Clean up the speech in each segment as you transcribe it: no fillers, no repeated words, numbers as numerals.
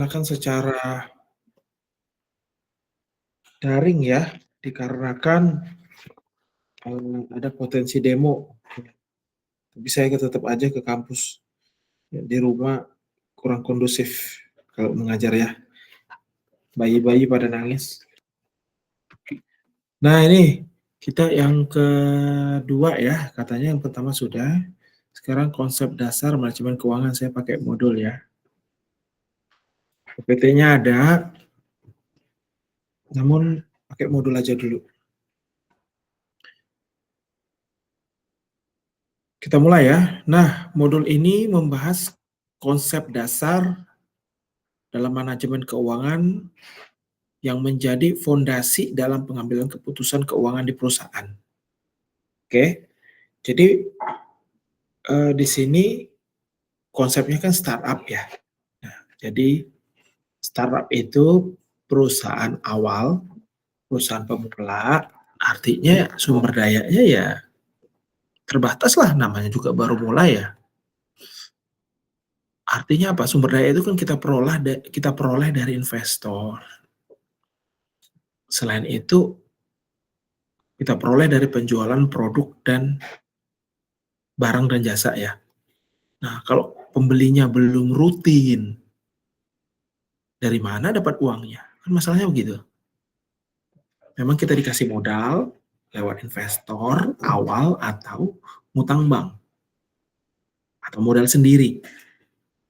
Akan secara daring ya, dikarenakan ada potensi demo. Tapi saya tetap aja ke kampus. Ya, di rumah kurang kondusif kalau mengajar ya. Bayi-bayi pada nangis. Nah ini kita yang kedua ya, katanya yang pertama sudah. Sekarang konsep dasar manajemen keuangan saya pakai modul ya. PPT-nya ada, namun pakai modul aja dulu. Kita mulai ya. Nah, modul ini membahas konsep dasar dalam manajemen keuangan yang menjadi fondasi dalam pengambilan keputusan keuangan di perusahaan. Oke, jadi di sini konsepnya kan startup ya. Nah, jadi startup itu perusahaan awal, perusahaan pemula, artinya sumber dayanya ya terbatas lah, namanya juga baru mulai ya. Artinya apa? Sumber daya itu kan kita peroleh dari investor. Selain itu, kita peroleh dari penjualan produk dan barang dan jasa ya. Nah, kalau pembelinya belum rutin, dari mana dapat uangnya? Kan masalahnya begitu. Memang kita dikasih modal lewat investor awal atau ngutang bank atau modal sendiri.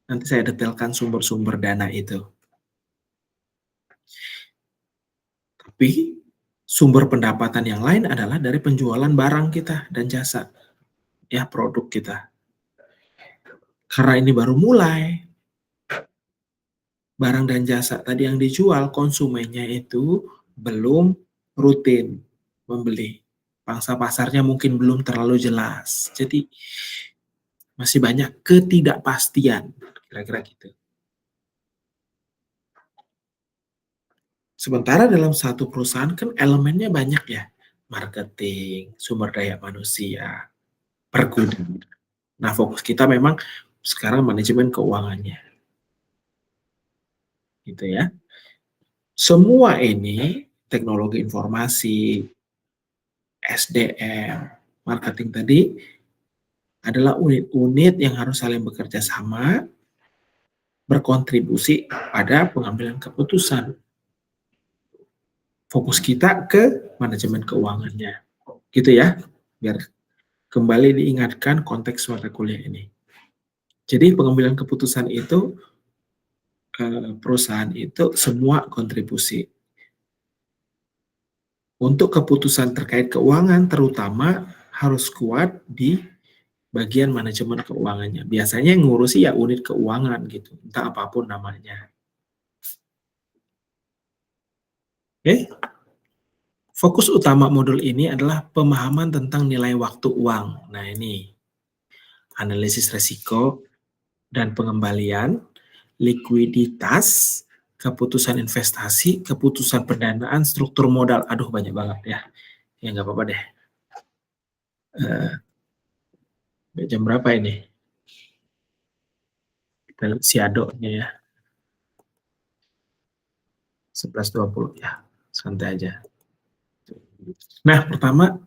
Nanti saya detailkan sumber-sumber dana itu. Tapi sumber pendapatan yang lain adalah dari penjualan barang kita dan jasa, ya produk kita. Karena ini baru mulai, barang dan jasa tadi yang dijual konsumennya itu belum rutin membeli. Pangsa pasarnya mungkin belum terlalu jelas. Jadi masih banyak ketidakpastian, kira-kira gitu. Sementara dalam satu perusahaan kan elemennya banyak ya. Marketing, sumber daya manusia, pergudang. Nah, fokus kita memang sekarang manajemen keuangannya. Gitu ya. Semua ini teknologi informasi, SDM, marketing tadi adalah unit-unit yang harus saling bekerja sama, berkontribusi pada pengambilan keputusan. Fokus kita ke manajemen keuangannya. Gitu ya, biar kembali diingatkan konteks mata kuliah ini. Jadi pengambilan keputusan itu, perusahaan itu semua kontribusi. Untuk keputusan terkait keuangan terutama harus kuat di bagian manajemen keuangannya. Biasanya yang ngurusi ya unit keuangan gitu, entah apapun namanya. Oke? Fokus utama modul ini adalah pemahaman tentang nilai waktu uang. Nah ini, analisis resiko dan pengembalian, likuiditas, keputusan investasi, keputusan pendanaan, struktur modal. Aduh banyak banget ya. Ya nggak apa-apa deh. Jam berapa ini? Kita lihat siadonya ya. 11.20 ya. Santai aja. Nah, pertama,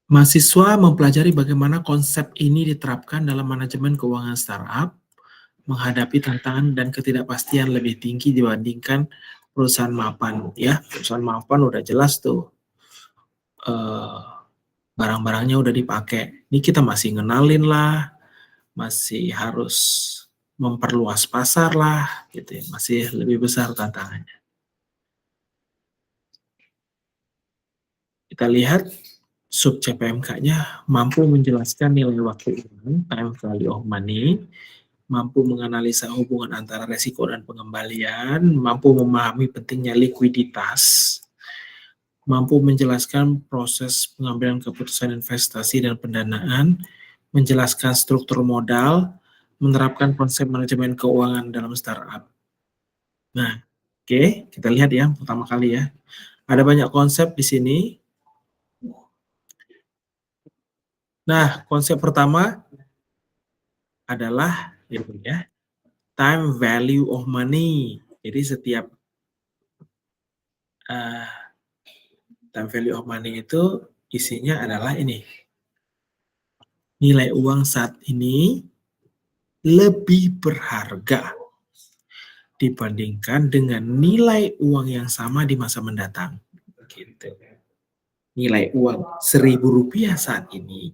mahasiswa mempelajari bagaimana konsep ini diterapkan dalam manajemen keuangan startup, menghadapi tantangan dan ketidakpastian lebih tinggi dibandingkan perusahaan mapan. Ya, perusahaan mapan udah jelas tuh, barang-barangnya udah dipakai. Ini kita masih ngenalin lah, masih harus memperluas pasar lah, gitu ya. Masih lebih besar tantangannya. Kita lihat sub CPMK-nya mampu menjelaskan nilai waktu uang, time value of money, mampu menganalisa hubungan antara resiko dan pengembalian, mampu memahami pentingnya likuiditas, mampu menjelaskan proses pengambilan keputusan investasi dan pendanaan, menjelaskan struktur modal, menerapkan konsep manajemen keuangan dalam startup. Nah, oke, kita lihat ya pertama kali ya. Ada banyak konsep di sini. Nah, konsep pertama adalah ya, time value of money. Jadi setiap time value of money itu isinya adalah ini. Nilai uang saat ini lebih berharga dibandingkan dengan nilai uang yang sama di masa mendatang. Gitu. Nilai uang Rp1.000 saat ini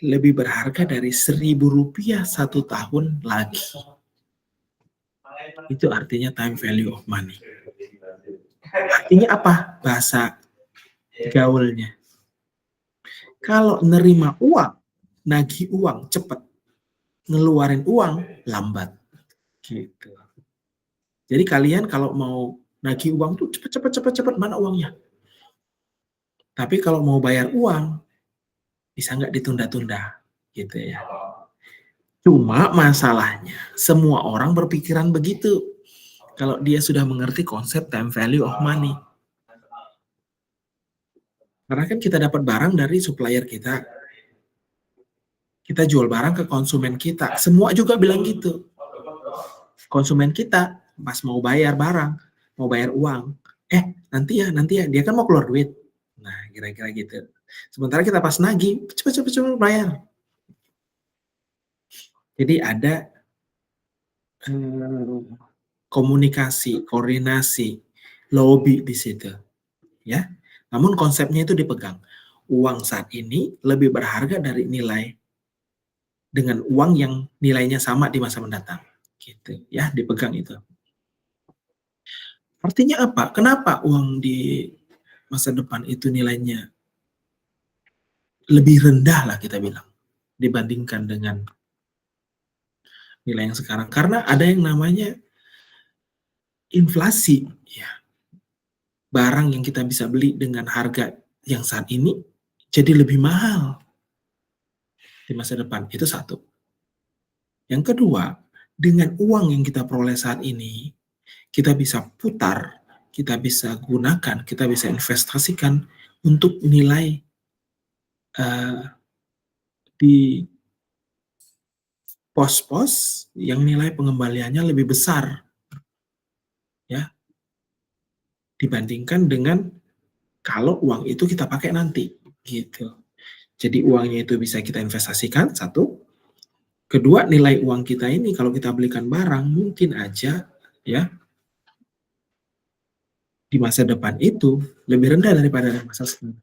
lebih berharga dari Rp1.000 1 tahun lagi. Itu artinya time value of money. Artinya apa? Bahasa gaulnya. Kalau nerima uang, nagih uang cepat, ngeluarin uang lambat. Gitu. Jadi kalian kalau mau nagih uang tuh cepet, mana uangnya? Tapi kalau mau bayar uang, bisa nggak ditunda-tunda, gitu ya. Cuma masalahnya, semua orang berpikiran begitu. Kalau dia sudah mengerti konsep time value of money. Karena kan kita dapat barang dari supplier kita. Kita jual barang ke konsumen kita. Semua juga bilang gitu. Konsumen kita pas mau bayar barang, mau bayar uang, nanti ya, dia kan mau keluar duit. Nah, kira-kira gitu. Sementara kita pas nagih, cepet bayar. Jadi ada komunikasi, koordinasi, lobby di situ. Ya. Namun konsepnya itu dipegang. Uang saat ini lebih berharga dari nilai dengan uang yang nilainya sama di masa mendatang. Gitu ya, dipegang itu. Artinya apa? Kenapa uang di masa depan itu nilainya lebih rendah lah kita bilang dibandingkan dengan nilai yang sekarang? Karena ada yang namanya inflasi. Ya. Barang yang kita bisa beli dengan harga yang saat ini jadi lebih mahal di masa depan. Itu satu. Yang kedua, dengan uang yang kita peroleh saat ini, kita bisa putar, kita bisa gunakan, kita bisa investasikan untuk nilai di pos-pos yang nilai pengembaliannya lebih besar, ya, dibandingkan dengan kalau uang itu kita pakai nanti, gitu. Jadi uangnya itu bisa kita investasikan, satu. Kedua, nilai uang kita ini kalau kita belikan barang mungkin aja, ya, di masa depan itu lebih rendah daripada masa sekarang.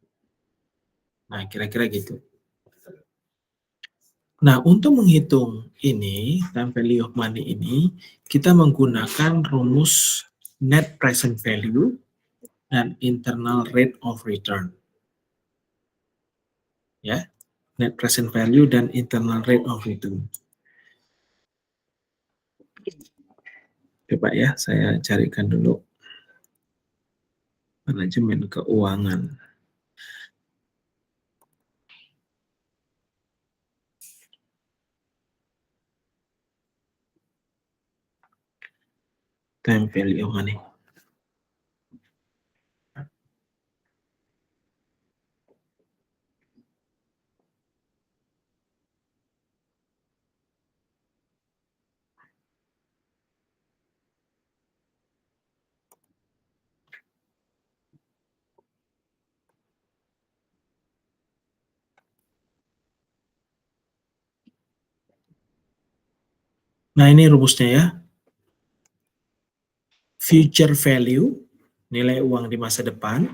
Nah, kira-kira gitu. Nah, untuk menghitung ini, time value of money ini, kita menggunakan rumus net present value dan internal rate of return. Ya, net present value dan internal rate of return. Coba ya, saya carikan dulu manajemen keuangan. Time value of money. Nah, ini rumusnya ya. Future value, nilai uang di masa depan,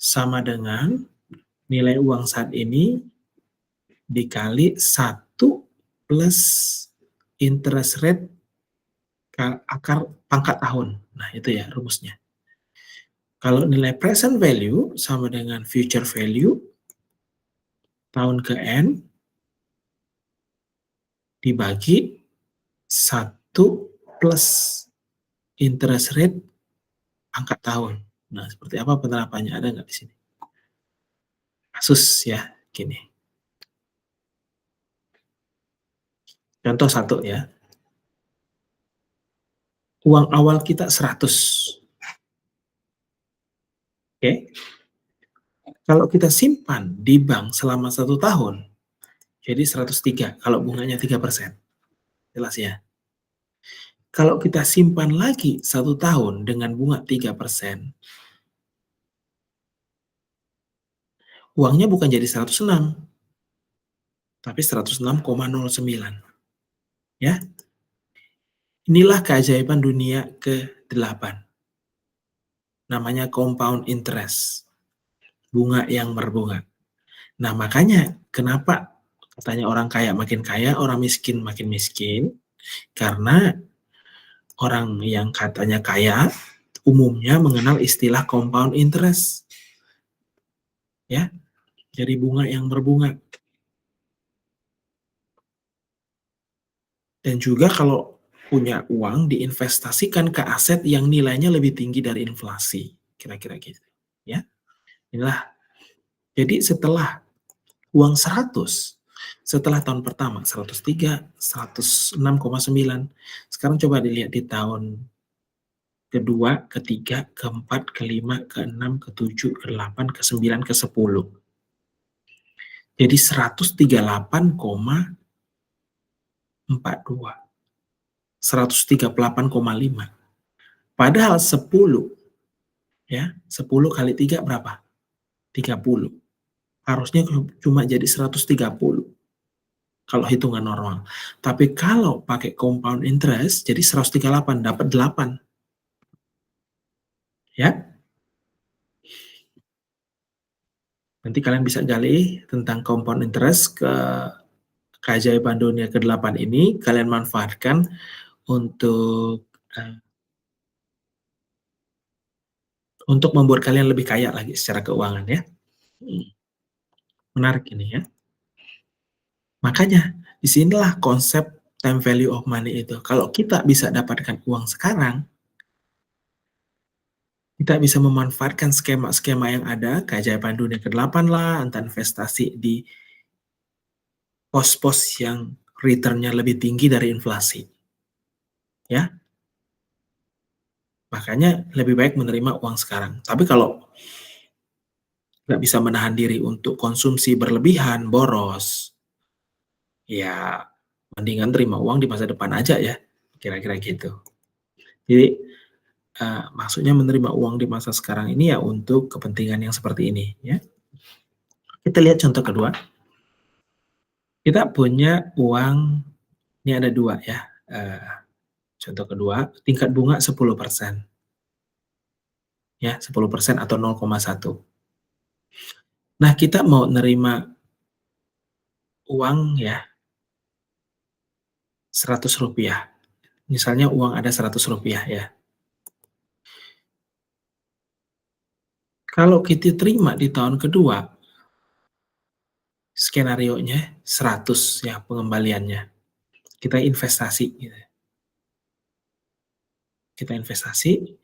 sama dengan nilai uang saat ini dikali 1 plus interest rate akar pangkat tahun. Nah, itu ya rumusnya. Kalau nilai present value sama dengan future value tahun ke N dibagi 1 plus interest rate angka tahun. Nah, seperti apa penerapannya? Ada nggak di sini? Kasus ya, gini. Contoh satu ya. Uang awal kita 100. Oke. Kalau kita simpan di bank selama 1 tahun, Jadi 103 kalau bunganya 3%. Jelas ya? Kalau kita simpan lagi 1 tahun dengan bunga 3%, uangnya bukan jadi 106, tapi 106,09. Ya, inilah keajaiban dunia ke-8. Namanya compound interest, bunga yang berbunga. Nah, makanya kenapa katanya orang kaya makin kaya, orang miskin makin miskin, karena orang yang katanya kaya umumnya mengenal istilah compound interest, ya, jadi bunga yang berbunga. Dan juga kalau punya uang diinvestasikan ke aset yang nilainya lebih tinggi dari inflasi, kira-kira gitu, ya. Inilah, jadi setelah uang 100, setelah tahun pertama 103, 106,9, sekarang coba dilihat di tahun kedua, ketiga, keempat, kelima, keenam, ketujuh, ke-8, ke-9, ke-10. Jadi 138,42, 138,5. Padahal 10, ya, 10 kali 3 berapa? 30. Harusnya cuma jadi 130 kalau hitungan normal. Tapi kalau pakai compound interest jadi 138, dapat 8. Ya. Nanti kalian bisa gali tentang compound interest ke keajaiban dunia ke-8 ini, kalian manfaatkan untuk, untuk membuat kalian lebih kaya lagi secara keuangan ya. Mhm, menarik ini ya. Makanya di sinilah konsep time value of money itu. Kalau kita bisa dapatkan uang sekarang, kita bisa memanfaatkan skema-skema yang ada, keajaiban dunia ke-8 lah, entah investasi di pos-pos yang return-nya lebih tinggi dari inflasi. Ya, makanya lebih baik menerima uang sekarang. Tapi kalau nggak bisa menahan diri untuk konsumsi berlebihan, boros, ya mendingan terima uang di masa depan aja ya, kira-kira gitu. Jadi, maksudnya menerima uang di masa sekarang ini ya untuk kepentingan yang seperti ini ya. Kita lihat contoh kedua, kita punya uang, ini ada 2 ya, contoh kedua, tingkat bunga 10%, ya, 10% atau 0,1. Nah, kita mau nerima uang ya, Rp100. Misalnya uang ada Rp100 ya. Kalau kita terima di tahun kedua, skenarionya 100 ya pengembaliannya. Kita investasi gitu. Kita investasi,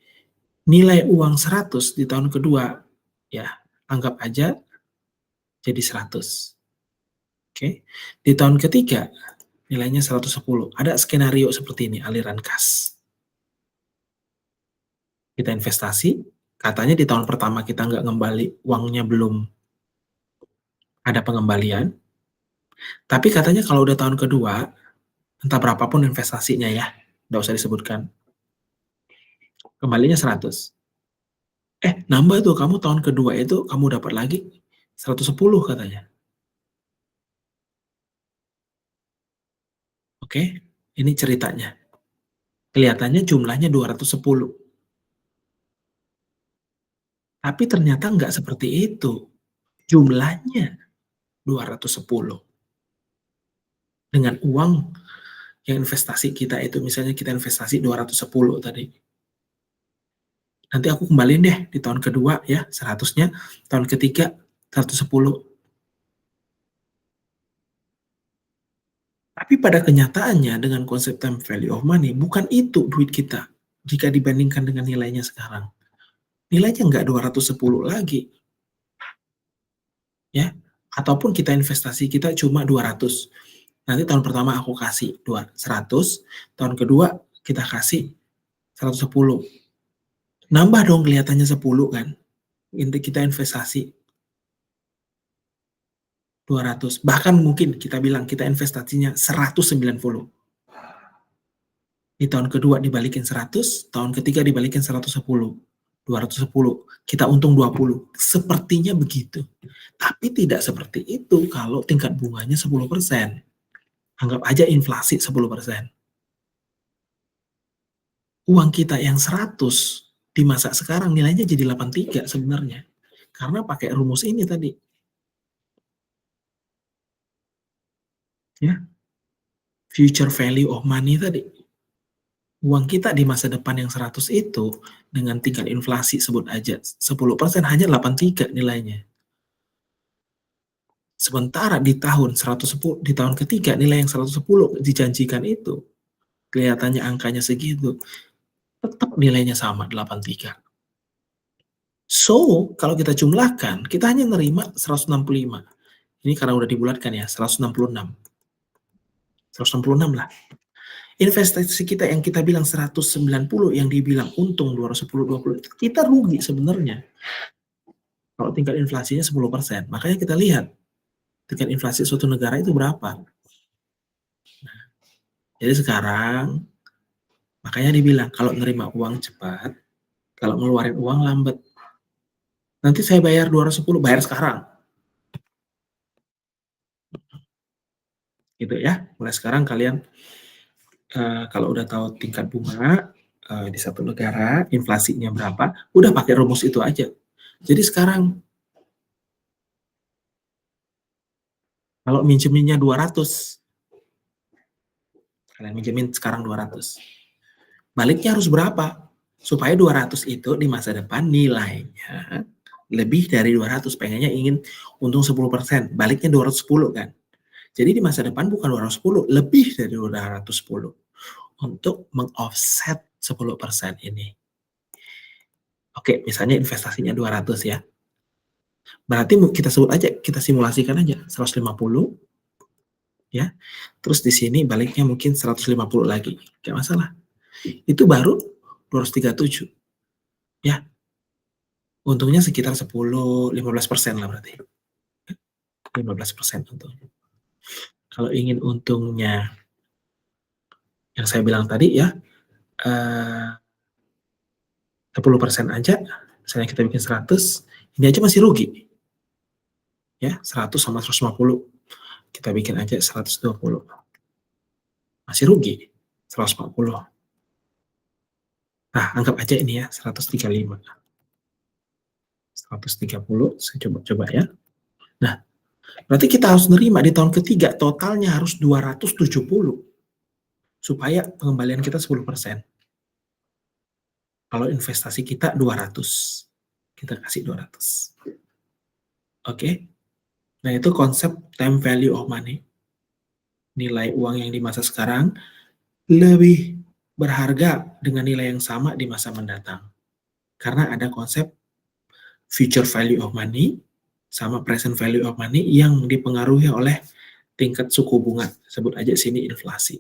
nilai uang 100 di tahun kedua, ya anggap aja jadi 100. Oke. Di tahun ketiga, nilainya 110. Ada skenario seperti ini, aliran kas. Kita investasi, katanya di tahun pertama kita nggak ngembali, uangnya belum ada pengembalian, tapi katanya kalau udah tahun kedua, entah berapapun investasinya ya, nggak usah disebutkan, kembalinya 100. Nambah tuh kamu tahun kedua itu kamu dapat lagi 110 katanya. Oke, ini ceritanya. Kelihatannya jumlahnya 210. Tapi ternyata nggak seperti itu. Jumlahnya 210. Dengan uang yang investasi kita itu, misalnya kita investasi 210 tadi. Nanti aku kembaliin deh di tahun kedua ya 100-nya, tahun ketiga 110. Tapi pada kenyataannya dengan konsep time value of money, bukan itu duit kita jika dibandingkan dengan nilainya sekarang. Nilainya nggak 210 lagi, ya. Ataupun kita investasi kita cuma 200. Nanti tahun pertama aku kasih 100, tahun kedua kita kasih 110. Nambah dong kelihatannya 10 kan, kita investasi. 200. Bahkan mungkin kita bilang kita investasinya 190. Di tahun kedua dibalikin 100, tahun ketiga dibalikin 110. 210, kita untung 20. Sepertinya begitu. Tapi tidak seperti itu kalau tingkat bunganya 10%. Anggap aja inflasi 10%. Uang kita yang 100 di masa sekarang nilainya jadi 83 sebenarnya. Karena pakai rumus ini tadi. Ya, future value of money tadi. Uang kita di masa depan yang 100 itu dengan tingkat inflasi sebut aja 10% hanya 83 nilainya. Sementara di tahun 110, di tahun ketiga nilai yang 110 dijanjikan itu kelihatannya angkanya segitu, tetap nilainya sama 83. So, kalau kita jumlahkan, kita hanya nerima 165. Ini karena udah dibulatkan ya, 166. 166 lah. Investasi kita yang kita bilang 190, yang dibilang untung 210, 20, kita rugi sebenarnya. Kalau tingkat inflasinya 10%. Makanya kita lihat, tingkat inflasi suatu negara itu berapa. Nah, jadi sekarang, makanya dibilang, kalau nerima uang cepat, kalau ngeluarin uang lambat. Nanti saya bayar 210, bayar sekarang. Gitu ya, mulai sekarang kalian kalau udah tahu tingkat bunga di satu negara, inflasinya berapa, udah pakai rumus itu aja. Jadi sekarang kalau minjeminnya 200, kalian minjemin sekarang 200. Baliknya harus berapa? Supaya 200 itu di masa depan nilainya lebih dari 200. Pengennya ingin untung 10%, baliknya 210 kan. Jadi di masa depan bukan 210, lebih dari 210 untuk meng-offset 10% ini. Oke, misalnya investasinya 200 ya. Berarti kita sebut aja, kita simulasikan aja 150 ya. Terus di sini baliknya mungkin 150 lagi. Enggak masalah. Itu baru 237. Ya. Untungnya sekitar 10-15% lah berarti. 15% untungnya. Kalau ingin untungnya yang saya bilang tadi ya 10% aja, misalnya kita bikin 100, ini aja masih rugi. Ya, 100 sama 150. Kita bikin aja 120. Masih rugi 140. Nah, anggap aja ini ya 135. 130, saya coba ya. Nah, berarti kita harus nerima di tahun ketiga totalnya harus 270 supaya pengembalian kita 10%. Kalau investasi kita 200, kita kasih 200. Oke. Nah, itu konsep time value of money. Nilai uang yang di masa sekarang lebih berharga dengan nilai yang sama di masa mendatang. Karena ada konsep future value of money sama present value of money yang dipengaruhi oleh tingkat suku bunga. Sebut aja sini inflasi.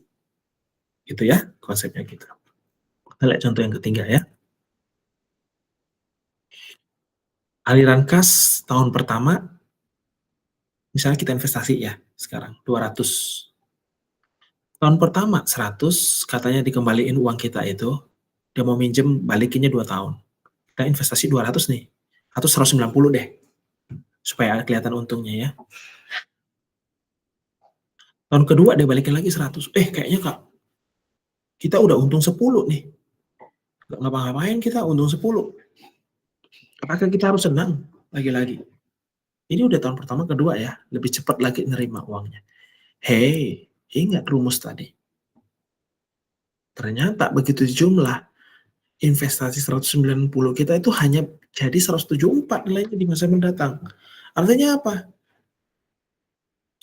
Gitu ya, konsepnya gitu. Kita lihat contoh yang ketiga ya. Aliran kas tahun pertama, misalnya kita investasi ya, sekarang 200. Tahun pertama 100, katanya dikembaliin uang kita itu, dia mau minjem balikinnya 2 tahun. Kita investasi 200 nih, atau 190 deh, supaya kelihatan untungnya ya. Tahun kedua dia balikin lagi 100, kayaknya Kak, kita udah untung 10 nih. Gak ngapa-ngapain kita untung 10. Apakah kita harus senang? Lagi-lagi. Ini udah tahun pertama kedua ya, lebih cepat lagi nerima uangnya. Hei, ingat rumus tadi. Ternyata begitu jumlah investasi 190 kita itu hanya jadi 174 nilainya di masa mendatang. Artinya apa?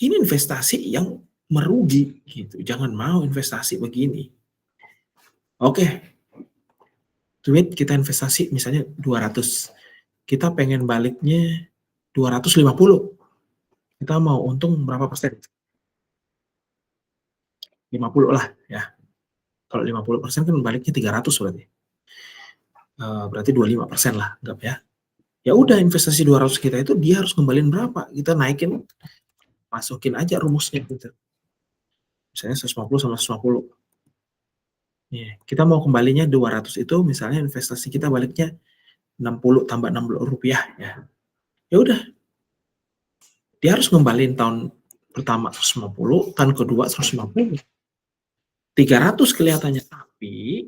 Ini investasi yang merugi gitu. Jangan mau investasi begini. Oke. Duit kita investasi misalnya 200. Kita pengen baliknya 250. Kita mau untung berapa persen? 50 lah ya. Kalau 50% kan baliknya 300 berarti. Berarti 25% lah, anggap ya. Ya udah investasi 200 kita itu dia harus kembaliin berapa? Kita naikin masukin aja rumusnya gitu. Misalnya 150 sama 150. Iya, kita mau kembalinya 200 itu misalnya investasi kita baliknya 60 tambah Rp60 ya. Ya udah, dia harus ngembaliin tahun pertama 150, tahun kedua 150. 300 kelihatannya, tapi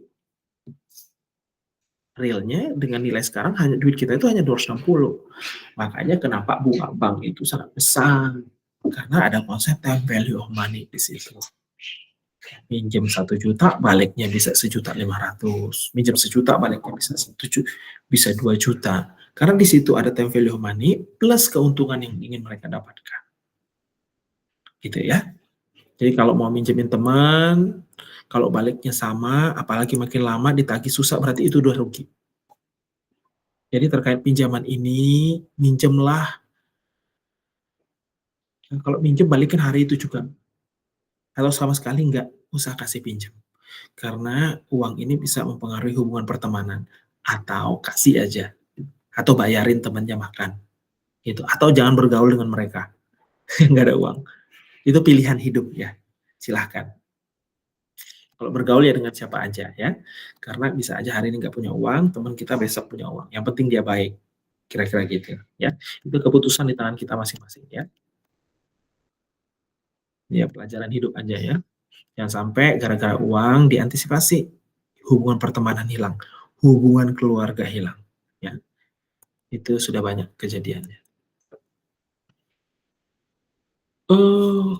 realnya dengan nilai sekarang hanya duit kita itu hanya 260. Makanya kenapa bunga bank itu sangat besar, karena ada konsep time value of money di situ. Minjem 1 juta baliknya bisa 1.500.000, minjem 1 juta baliknya bisa 2 juta, karena di situ ada time value of money plus keuntungan yang ingin mereka dapatkan, gitu ya. Jadi kalau mau minjemin teman, kalau baliknya sama, apalagi makin lama ditagih susah, berarti itu udah rugi. Jadi terkait pinjaman ini, minjemlah, kalau minjem balikin hari itu juga. Kalau sama sekali nggak usah kasih pinjam. Karena uang ini bisa mempengaruhi hubungan pertemanan. Atau kasih aja. Atau bayarin temannya makan. Gitu. Atau jangan bergaul dengan mereka. Nggak ada uang. Itu pilihan hidup ya. Silahkan. Kalau bergaul ya dengan siapa aja ya. Karena bisa aja hari ini nggak punya uang, teman kita besok punya uang. Yang penting dia baik. Kira-kira gitu ya. Itu keputusan di tangan kita masing-masing ya. Ya pelajaran hidup aja ya. Jangan sampai gara-gara uang diantisipasi, hubungan pertemanan hilang, hubungan keluarga hilang, ya. Itu sudah banyak kejadiannya.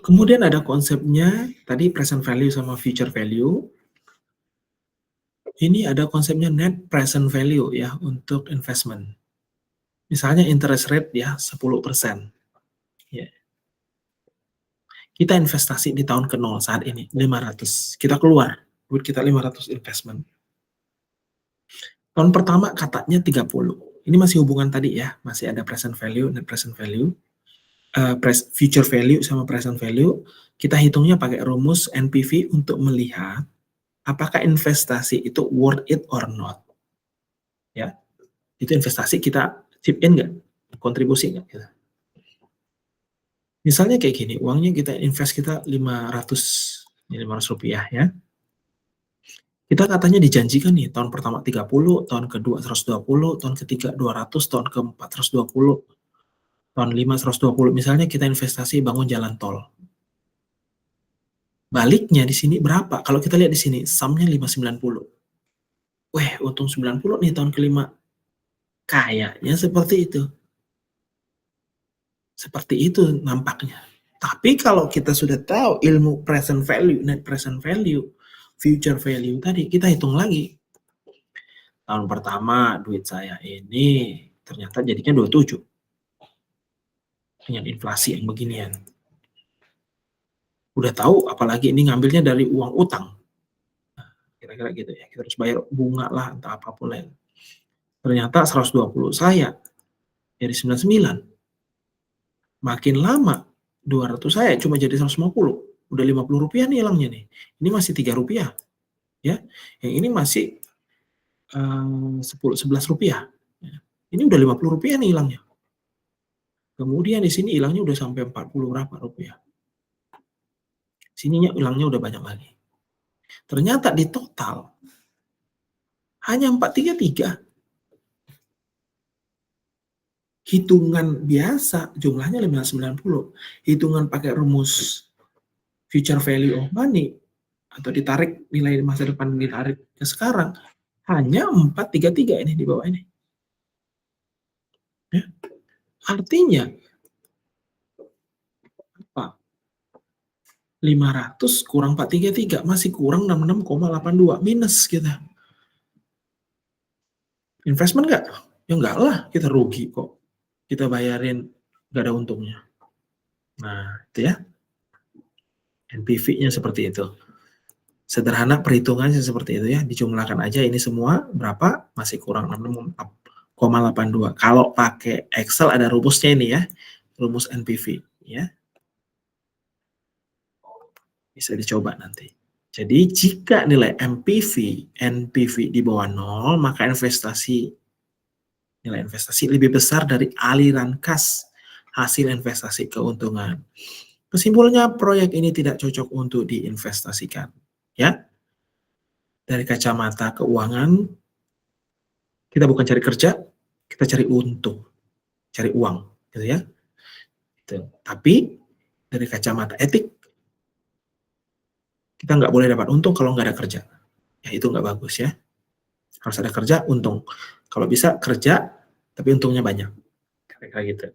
Kemudian ada konsepnya, tadi present value sama future value. Ini ada konsepnya net present value ya untuk investment. Misalnya interest rate ya 10%. Ya. Kita investasi di tahun ke-0 saat ini 500. Kita keluar duit kita 500 investment. Tahun pertama katanya 30. Ini masih hubungan tadi ya, masih ada present value, net present value, future value sama present value. Kita hitungnya pakai rumus NPV untuk melihat apakah investasi itu worth it or not. Ya, itu investasi kita chip in nggak, kontribusi nggak? Gitu. Misalnya kayak gini, uangnya kita invest kita 500 rupiah ya. Kita katanya dijanjikan nih, tahun pertama 30, tahun kedua 120, tahun ketiga 200, tahun keempat 120, tahun 5 120. Misalnya kita investasi bangun jalan tol. Baliknya di sini berapa? Kalau kita lihat di sini, sum-nya 590. Weh, untung 90 nih tahun kelima. Kayaknya seperti itu. Seperti itu nampaknya. Tapi kalau kita sudah tahu ilmu present value, net present value, future value tadi, kita hitung lagi. Tahun pertama duit saya ini ternyata jadinya 27. Dengan inflasi yang beginian. Udah tahu apalagi ini ngambilnya dari uang utang. Nah, kira-kira gitu ya. Kita harus bayar bunga lah entah apapun lah. Ternyata 120 saya jadi 99. Makin lama 200 saya cuma jadi 150. Udah 50 rupiah nih hilangnya nih. Ini masih 3 rupiah. Ya. Yang ini masih 11 rupiah. Ya. Ini udah 50 rupiah nih hilangnya. Kemudian di sini hilangnya udah sampai 40 berapa rupiah. Sininya hilangnya udah banyak lagi. Ternyata di total hanya 433. Hitungan biasa jumlahnya 590. Hitungan pakai rumus future value of money atau ditarik nilai masa depan ditarik ke sekarang hanya 433 ini di bawah ini. Ya. Artinya apa? 500 kurang 433 masih kurang 66,82 minus kita. Investment nggak? Ya enggak lah, kita rugi kok. Kita bayarin nggak ada untungnya. Nah, itu ya. NPV-nya seperti itu. Sederhana perhitungannya seperti itu ya, dijumlahkan aja ini semua berapa, masih kurang 66,82. Kalau pakai Excel ada rumusnya ini ya, rumus NPV ya. Bisa dicoba nanti. Jadi jika nilai NPV di bawah 0, maka nilai investasi lebih besar dari aliran kas hasil investasi keuntungan. Kesimpulannya, proyek ini tidak cocok untuk diinvestasikan. Ya, dari kacamata keuangan, kita bukan cari kerja, kita cari untung, cari uang, gitu ya. Gitu. Tapi dari kacamata etik, kita nggak boleh dapat untung kalau nggak ada kerja. Ya itu nggak bagus ya. Harus ada kerja, untung. Kalau bisa kerja, tapi untungnya banyak. Kayak gitu.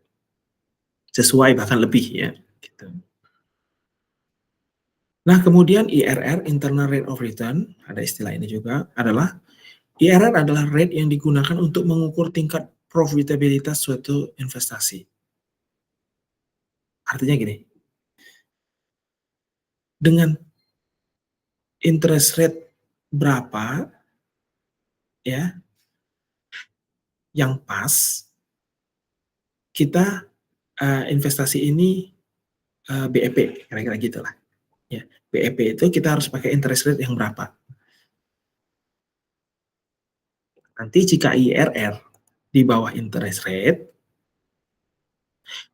Sesuai bahkan lebih ya. Gitu. Nah, kemudian IRR, Internal Rate of Return, ada istilah ini juga, adalah IRR adalah rate yang digunakan untuk mengukur tingkat profitabilitas suatu investasi. Artinya gini, dengan interest rate berapa ya yang pas, kita investasi ini BEP, kira-kira gitulah. Ya, BEP itu kita harus pakai interest rate yang berapa. Nanti jika IRR di bawah interest rate,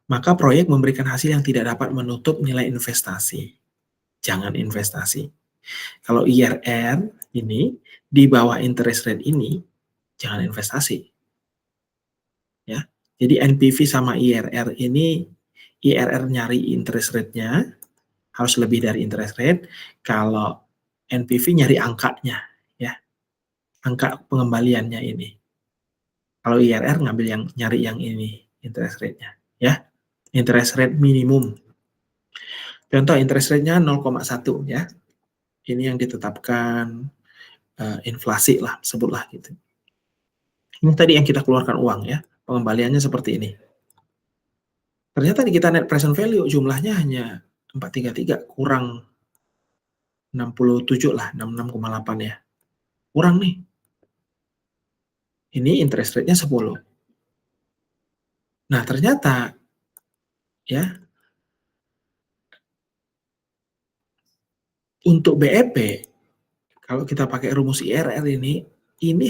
maka proyek memberikan hasil yang tidak dapat menutup nilai investasi. Jangan investasi. Kalau IRR ini di bawah interest rate ini, jangan investasi. Ya. Jadi NPV sama IRR ini, IRR nyari interest rate-nya harus lebih dari interest rate. Kalau NPV nyari angkanya, ya, angka pengembaliannya ini. Kalau IRR ngambil yang nyari yang ini interest rate-nya, ya, interest rate minimum. Contoh interest rate-nya 0,1 ya. Ini yang ditetapkan inflasi lah, sebutlah gitu. Ini tadi yang kita keluarkan uang ya, pengembaliannya seperti ini. Ternyata di kita net present value jumlahnya hanya 433, kurang 67 lah, 66,8 ya. Kurang nih. Ini interest rate-nya 10. Nah, ternyata ya untuk BEP kalau kita pakai rumus IRR ini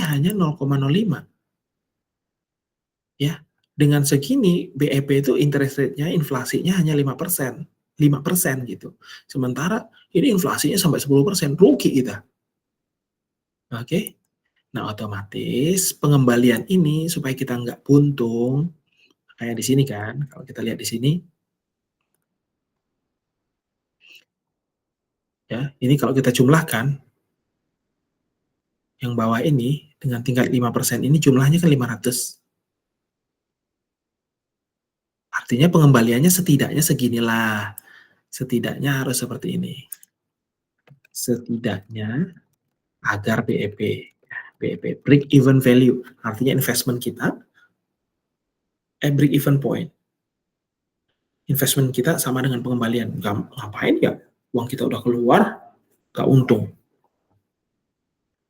hanya 0,05. Ya. Dengan segini BEP itu interest rate-nya, inflasinya hanya 5%. 5% gitu. Sementara ini inflasinya sampai 10%, rugi kita. Oke. Nah, otomatis pengembalian ini supaya kita nggak buntung, kayak di sini kan, kalau kita lihat di sini, ya, ini kalau kita jumlahkan, yang bawah ini dengan tingkat 5% ini jumlahnya kan 500. Artinya pengembaliannya setidaknya seginilah. Setidaknya harus seperti ini. Setidaknya agar BEP, BEP break even value, artinya investment kita break even point. Investment kita sama dengan pengembalian. Ngapain ya? Uang kita udah keluar, gak untung.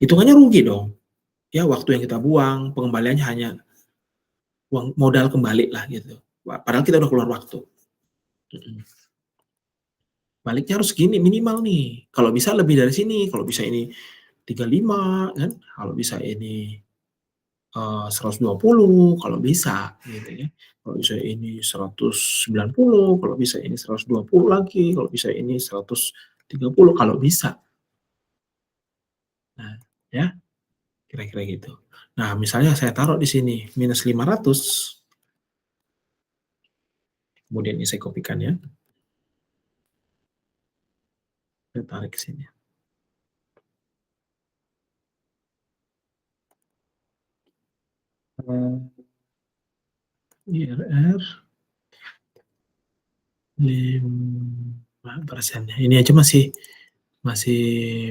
Hitungannya rugi dong. Ya, waktu yang kita buang, pengembaliannya hanya uang modal kembali lah gitu. Padahal kita udah keluar waktu. Baliknya harus gini minimal nih. Kalau bisa lebih dari sini, kalau bisa ini 35 kan, kalau bisa ini 120 kalau bisa gitu ya. Kalau bisa ini 190, kalau bisa ini 120 lagi, kalau bisa ini 130 kalau bisa. Nah, ya, kira-kira gitu. Nah, misalnya saya taruh di sini minus 500, kemudian ini saya kopikan ya. Saya tarik ke sini. IRR 5%. Ini aja masih masih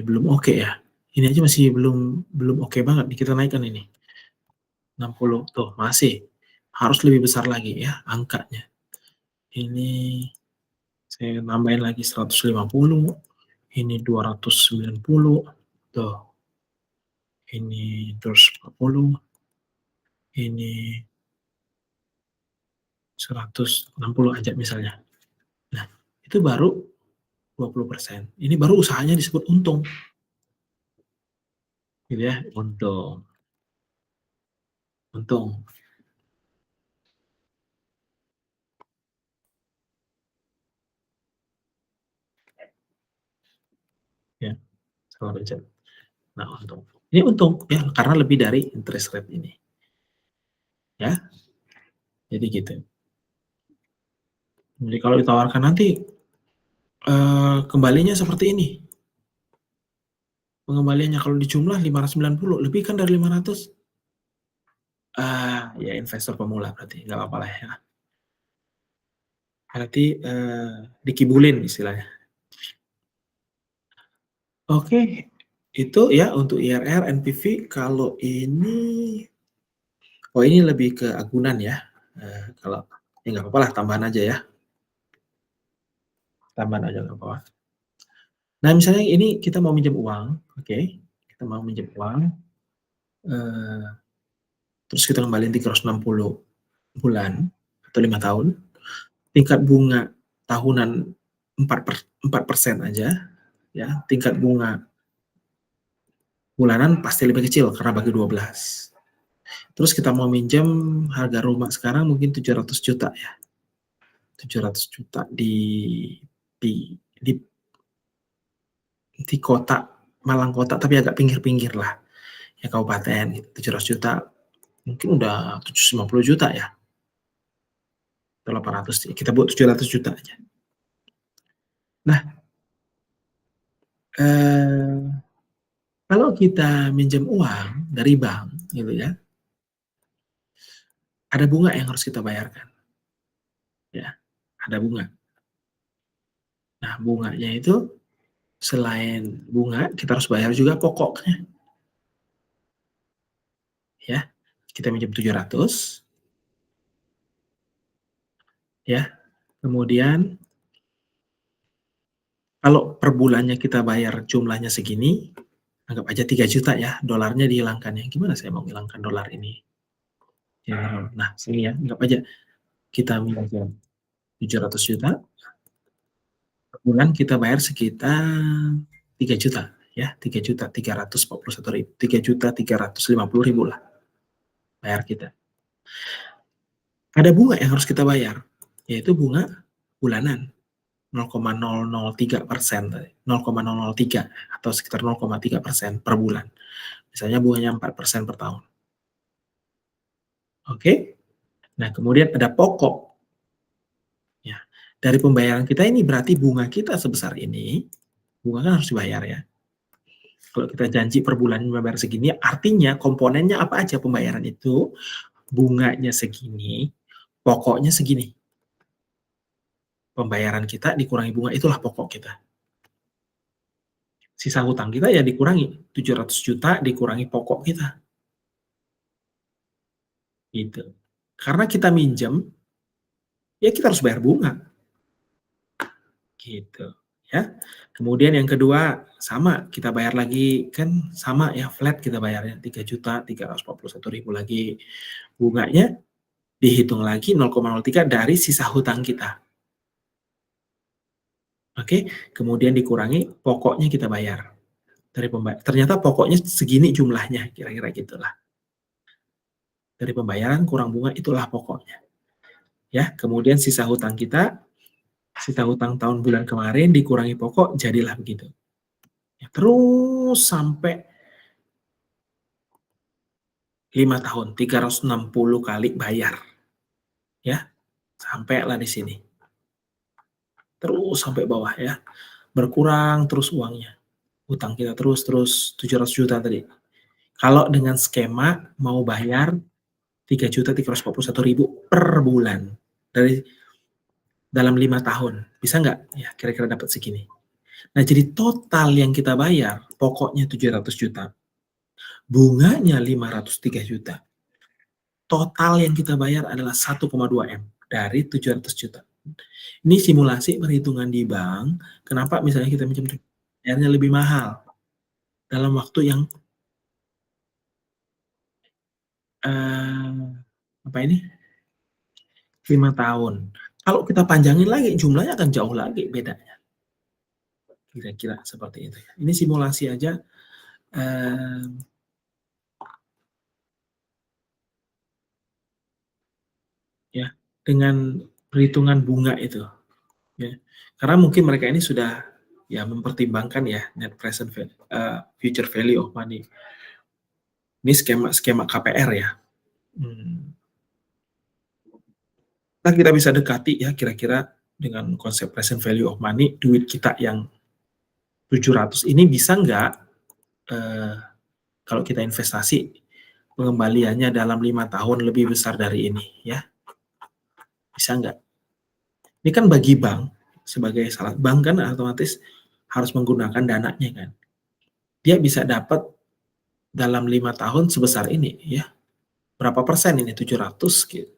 belum oke ya. Ini aja masih belum belum oke banget. Kita naikkan ini. 60 tuh masih harus lebih besar lagi ya angkanya. Ini saya nambahin lagi 150, ini 290, tuh. Ini 240, ini 160 aja misalnya. Nah, itu baru 20%. Ini baru usahanya disebut untung. Gitu ya, untung. Untung. kalau budget. Nah, untung. Ini untung ya karena lebih dari interest rate ini, ya. Jadi gitu. Jadi kalau ditawarkan nanti, kembalinya seperti ini, pengembaliannya kalau dijumlah 590, lebih kan dari 500? Ya investor pemula berarti, nggak apa-apalah ya. Berarti, dikibulin istilahnya. Oke, itu ya untuk IRR, NPV. Kalau ini ini lebih ke agunan ya, kalau ya nggak apa-apalah tambahan aja ya, tambahan aja nggak apa-apa. Nah, misalnya ini kita mau minjem uang, oke, kita mau minjem uang, eee, terus kita kembaliin 360 bulan atau 5 tahun, tingkat bunga tahunan 4% aja ya, tingkat bunga bulanan pasti lebih kecil karena bagi 12. Terus kita mau minjem harga rumah sekarang mungkin 700 juta ya, 700 juta di di di kota Malang kota, tapi agak pinggir-pinggir lah, ya kabupaten gitu, 700 juta, mungkin udah 750 juta ya, atau 800, kita buat 700 juta aja. Nah, eee, kalau kita minjem uang dari bank gitu ya, ada bunga yang harus kita bayarkan, ya, ada bunga. Nah, bunganya itu selain bunga, kita harus bayar juga pokoknya, ya. Kita minjem 700, ya, kemudian kalau per bulannya kita bayar jumlahnya segini, anggap aja 3 juta ya, dolarnya dihilangkan ya, gimana saya mau menghilangkan dolar ini? Ya, nah sini ya, anggap aja kita minjem 700 juta, per bulan kita bayar sekitar 3 juta ya, 3.341.000, 3.350.000 lah bayar kita. Ada bunga yang harus kita bayar, yaitu bunga bulanan 0,003% tadi, 0,003 atau sekitar 0,3% per bulan. Misalnya bunganya 4% per tahun. Oke? Nah, kemudian ada pokok. Ya, dari pembayaran kita ini berarti bunga kita sebesar ini, bunga kan harus dibayar ya. Kalau kita janji per bulan membayar segini, artinya komponennya apa aja pembayaran itu, bunganya segini, pokoknya segini. Pembayaran kita dikurangi bunga, itulah pokok kita. Sisa hutang kita ya dikurangi, 700 juta dikurangi pokok kita. Gitu. Karena kita minjem, ya kita harus bayar bunga. Gitu, ya. Kemudian yang kedua, sama kita bayar lagi, kan sama ya flat kita bayarnya 3.341.000 lagi. Bunganya dihitung lagi 0,03 dari sisa hutang kita. Oke, kemudian dikurangi pokoknya kita bayar. Ternyata pokoknya segini jumlahnya, kira-kira gitulah. Dari pembayaran kurang bunga itulah pokoknya. Ya, kemudian sisa hutang kita, sisa hutang tahun bulan kemarin dikurangi pokok jadilah begitu. Ya, terus sampai 5 tahun, 360 kali bayar. Ya, sampailah di sini. Terus sampai bawah ya. Berkurang terus uangnya. Hutang kita terus 700 juta tadi. Kalau dengan skema mau bayar 3.341.000 per bulan dari dalam 5 tahun, bisa nggak? Ya kira-kira dapat segini. Nah, jadi total yang kita bayar pokoknya 700 juta, bunganya 503 juta. Total yang kita bayar adalah 1,2 M dari 700 juta. Ini simulasi perhitungan di bank, kenapa misalnya kita minjem bayarnya lebih mahal dalam waktu yang apa ini, 5 tahun. Kalau kita panjangin lagi jumlahnya akan jauh lagi bedanya. Kira-kira seperti itu ya. Ini simulasi aja, ya, dengan perhitungan bunga itu, ya. Karena mungkin mereka ini sudah ya mempertimbangkan ya net present future value of money. Ini skema KPR ya. Nah, kita bisa dekati ya kira-kira dengan konsep present value of money, duit kita yang 700 ini bisa nggak kalau kita investasi pengembaliannya dalam 5 tahun lebih besar dari ini ya? Bisa nggak? Ini kan bagi bank, sebagai salah bank kan otomatis harus menggunakan dananya kan. Dia bisa dapat dalam 5 tahun sebesar ini ya. Berapa persen ini 700 gitu.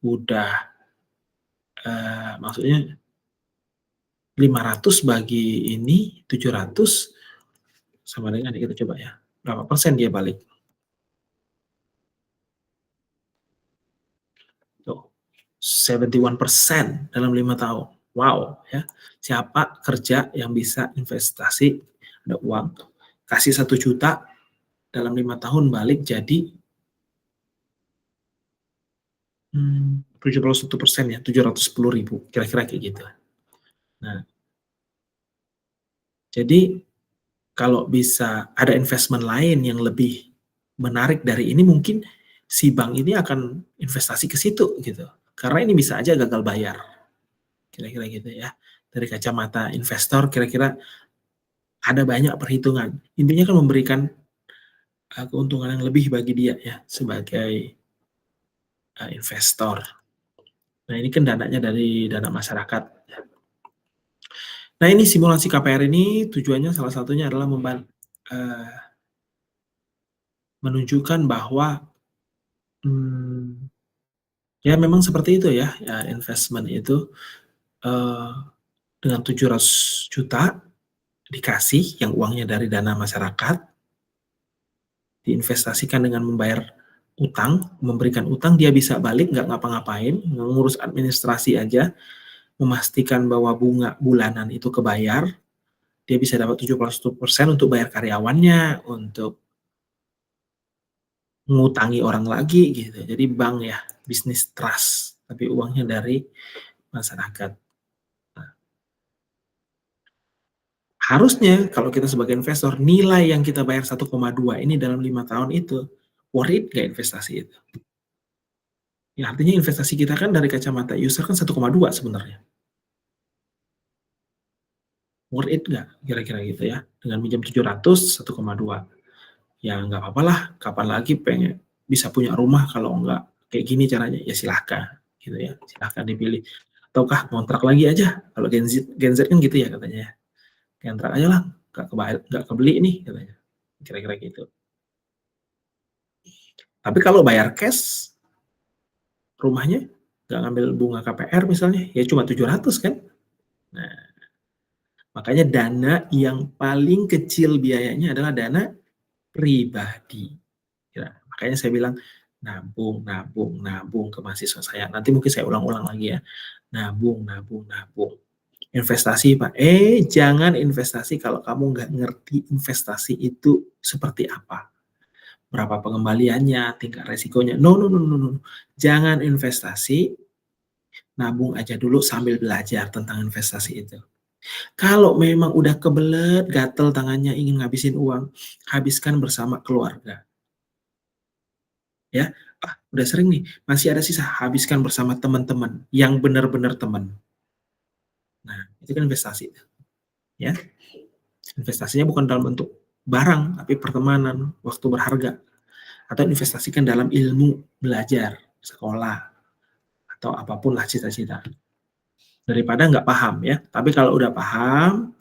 Udah maksudnya 500 bagi ini 700 sama dengan kita coba ya. Berapa persen dia balik? Tuh, 71% dalam 5 tahun. Wow, ya. Siapa kerja yang bisa investasi ada uang kasih 1 juta dalam 5 tahun balik jadi 71% ya, 710.000 kira-kira kayak gitu. Nah, jadi kalau bisa ada investment lain yang lebih menarik dari ini, mungkin si bank ini akan investasi ke situ gitu. Karena ini bisa aja gagal bayar. Kira-kira gitu ya. Dari kacamata investor kira-kira ada banyak perhitungan. Intinya kan memberikan keuntungan yang lebih bagi dia ya sebagai investor. Nah, ini kan dananya dari dana masyarakat. Nah, ini simulasi KPR ini tujuannya salah satunya adalah menunjukkan bahwa ya memang seperti itu ya, investment itu dengan 700 juta dikasih yang uangnya dari dana masyarakat, diinvestasikan dengan membayar utang, memberikan utang, dia bisa balik nggak ngapa-ngapain, ngurus administrasi aja, memastikan bahwa bunga bulanan itu kebayar, dia bisa dapat 71% untuk bayar karyawannya, untuk ngutangi orang lagi gitu. Jadi bank ya, bisnis trust, tapi uangnya dari masyarakat. Nah, harusnya kalau kita sebagai investor, nilai yang kita bayar 1,2 ini dalam 5 tahun itu, worth it nggak investasi itu? Ya artinya investasi kita kan dari kacamata user kan 1,2 sebenarnya. Worth it nggak? Kira-kira gitu ya. Dengan minjam 700, 1,2. Ya nggak apa-apa lah, kapan lagi pengen bisa punya rumah kalau nggak kayak gini caranya, ya silahkan gitu ya, silahkan dipilih. Ataukah kontrak lagi aja, kalau Gen Z kan gitu ya katanya ya, kontrak aja lah, nggak kebeli nih katanya, kira-kira gitu. Tapi kalau bayar cash, rumahnya nggak ngambil bunga KPR misalnya, ya cuma 700 kan. Nah, makanya dana yang paling kecil biayanya adalah dana pribadi. Ya, makanya saya bilang nabung, nabung, nabung ke mahasiswa saya. Nanti mungkin saya ulang-ulang lagi ya. Nabung, nabung, nabung. Investasi Pak. Jangan investasi kalau kamu nggak ngerti investasi itu seperti apa. Berapa pengembaliannya, tingkat resikonya. No, no, no, no, no. Jangan investasi, nabung aja dulu sambil belajar tentang investasi itu. Kalau memang udah kebelet, gatel tangannya ingin ngabisin uang, habiskan bersama keluarga. Ya, udah sering nih, masih ada sisa, habiskan bersama teman-teman yang benar-benar teman. Nah, itu kan investasi, ya. Investasinya bukan dalam bentuk barang, tapi pertemanan, waktu berharga, atau investasikan dalam ilmu, belajar, sekolah, atau apapun lah cita-cita. Daripada nggak paham ya. Tapi kalau udah paham,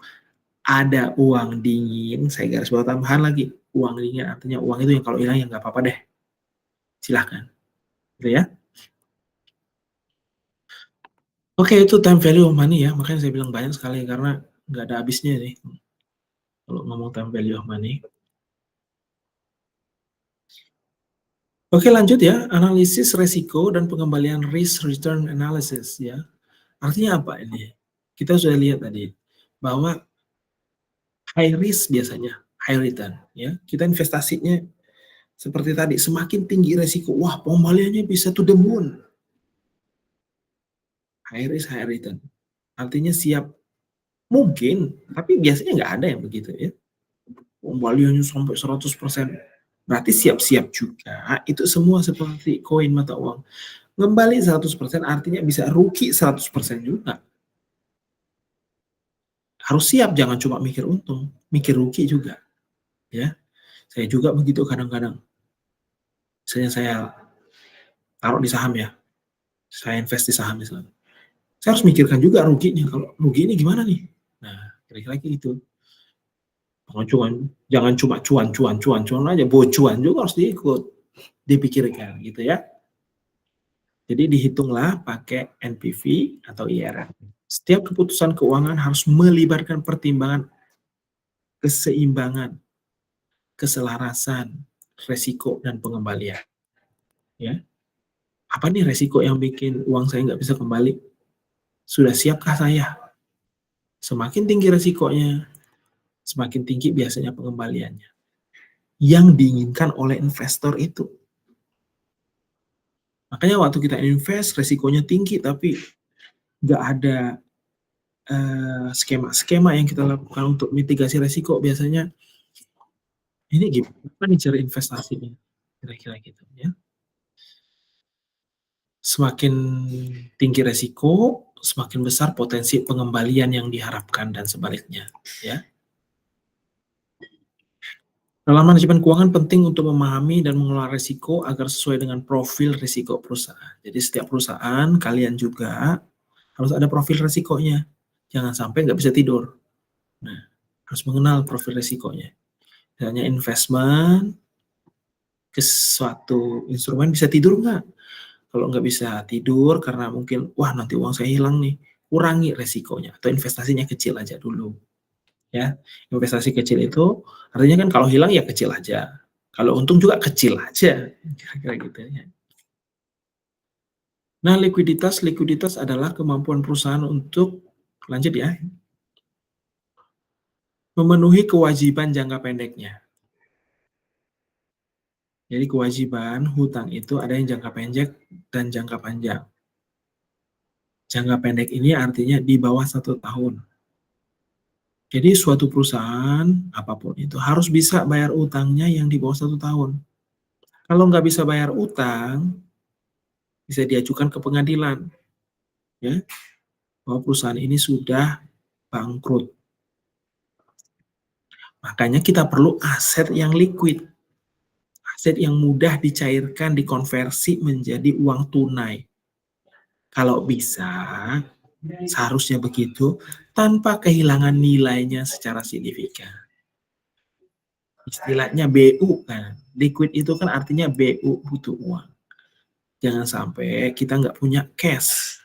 ada uang dingin, saya garis bawah tambahan lagi, uang dingin artinya uang itu yang kalau hilang ya nggak apa-apa deh, silahkan, gitu ya. Oke, itu time value of money ya, makanya saya bilang banyak sekali karena nggak ada habisnya nih kalau ngomong time value of money. Oke, lanjut ya, analisis resiko dan pengembalian risk return analysis ya. Artinya apa ini? Kita sudah lihat tadi bahwa high risk biasanya high return ya. Kita investasinya seperti tadi, semakin tinggi resiko, wah pengembaliannya bisa to the moon. High risk high return. Artinya siap Mungkin, tapi biasanya nggak ada yang begitu ya. Kembaliannya sampai 100%. Berarti siap-siap juga, itu semua seperti koin mata uang. Ngembali 100% artinya bisa rugi 100% juga. Harus siap, jangan cuma mikir untung, mikir rugi juga. Ya, saya juga begitu kadang-kadang. Misalnya saya taruh di saham ya, saya invest di saham misalnya. Saya harus mikirkan juga ruginya, kalau rugi ini gimana nih? Nah, kira-kira gitu. Jangan cuma cuan aja, bocuan juga harus dipikirkan gitu ya. Jadi dihitunglah pakai NPV atau IRR. Setiap keputusan keuangan harus melibatkan pertimbangan keseimbangan, keselarasan, resiko, dan pengembalian. Ya, apa nih resiko yang bikin uang saya nggak bisa kembali? Sudah siapkah saya? Semakin tinggi resikonya, semakin tinggi biasanya pengembaliannya. Yang diinginkan oleh investor itu. Makanya waktu kita invest, resikonya tinggi, tapi nggak ada skema-skema yang kita lakukan untuk mitigasi resiko. Biasanya, ini gimana nih cara investasinya? Kira-kira gitu ya. Semakin tinggi resiko, semakin besar potensi pengembalian yang diharapkan dan sebaliknya. Ya. Dalam manajemen keuangan penting untuk memahami dan mengelola risiko agar sesuai dengan profil risiko perusahaan. Jadi setiap perusahaan, kalian juga harus ada profil risikonya. Jangan sampai nggak bisa tidur. Nah, harus mengenal profil risikonya. Misalnya investment ke suatu instrumen, bisa tidur nggak? Kalau nggak bisa tidur karena mungkin, wah nanti uang saya hilang nih, kurangi resikonya. Atau investasinya kecil aja dulu. Ya, investasi kecil itu artinya kan kalau hilang ya kecil aja. Kalau untung juga kecil aja, kira-kira gitu ya. Nah, likuiditas adalah kemampuan perusahaan untuk, lanjut ya, memenuhi kewajiban jangka pendeknya. Jadi kewajiban hutang itu ada yang jangka pendek dan jangka panjang. Jangka pendek ini artinya di bawah 1 tahun. Jadi suatu perusahaan, apapun itu, harus bisa bayar utangnya yang di bawah 1 tahun. Kalau nggak bisa bayar utang, bisa diajukan ke pengadilan, ya, bahwa perusahaan ini sudah bangkrut. Makanya kita perlu aset yang liquid, aset yang mudah dicairkan, dikonversi menjadi uang tunai. Kalau bisa, seharusnya begitu, tanpa kehilangan nilainya secara signifikan. Istilahnya BU kan, liquid itu kan artinya BU, butuh uang. Jangan sampai kita nggak punya cash.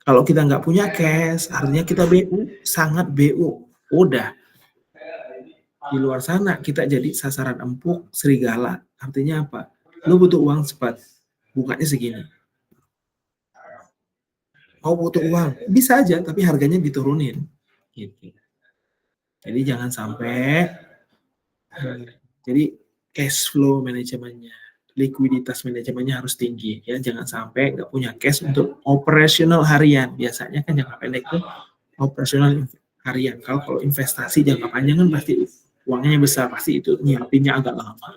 Kalau kita nggak punya cash, artinya kita BU, sangat BU. Udah, di luar sana kita jadi sasaran empuk serigala. Artinya apa? Lu butuh uang cepat, bunganya segini. Oh butuh uang, bisa aja, tapi harganya diturunin. Gitu. Jadi jangan sampai, jadi cash flow manajemennya, likuiditas manajemennya harus tinggi. Ya, jangan sampai nggak punya cash untuk operasional harian. Biasanya kan jangka pendek itu operasional harian. Kalau investasi jangka panjang kan pasti uangnya besar, pasti itu nyiapinnya agak lama.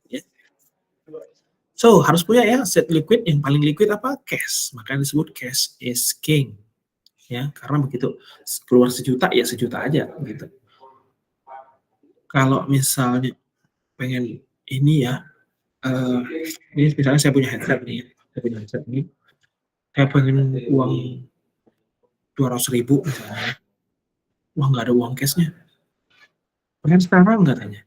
Ya. So, harus punya ya set liquid, yang paling liquid apa? Cash. Makanya disebut cash is king. Ya, karena begitu keluar 1 juta ya 1 juta aja gitu. Kalau misalnya pengen ini ya, ini misalnya saya punya headset nih, saya pengen uang 200.000 misalnya, wah nggak ada uang cashnya. Pengen sekarang katanya.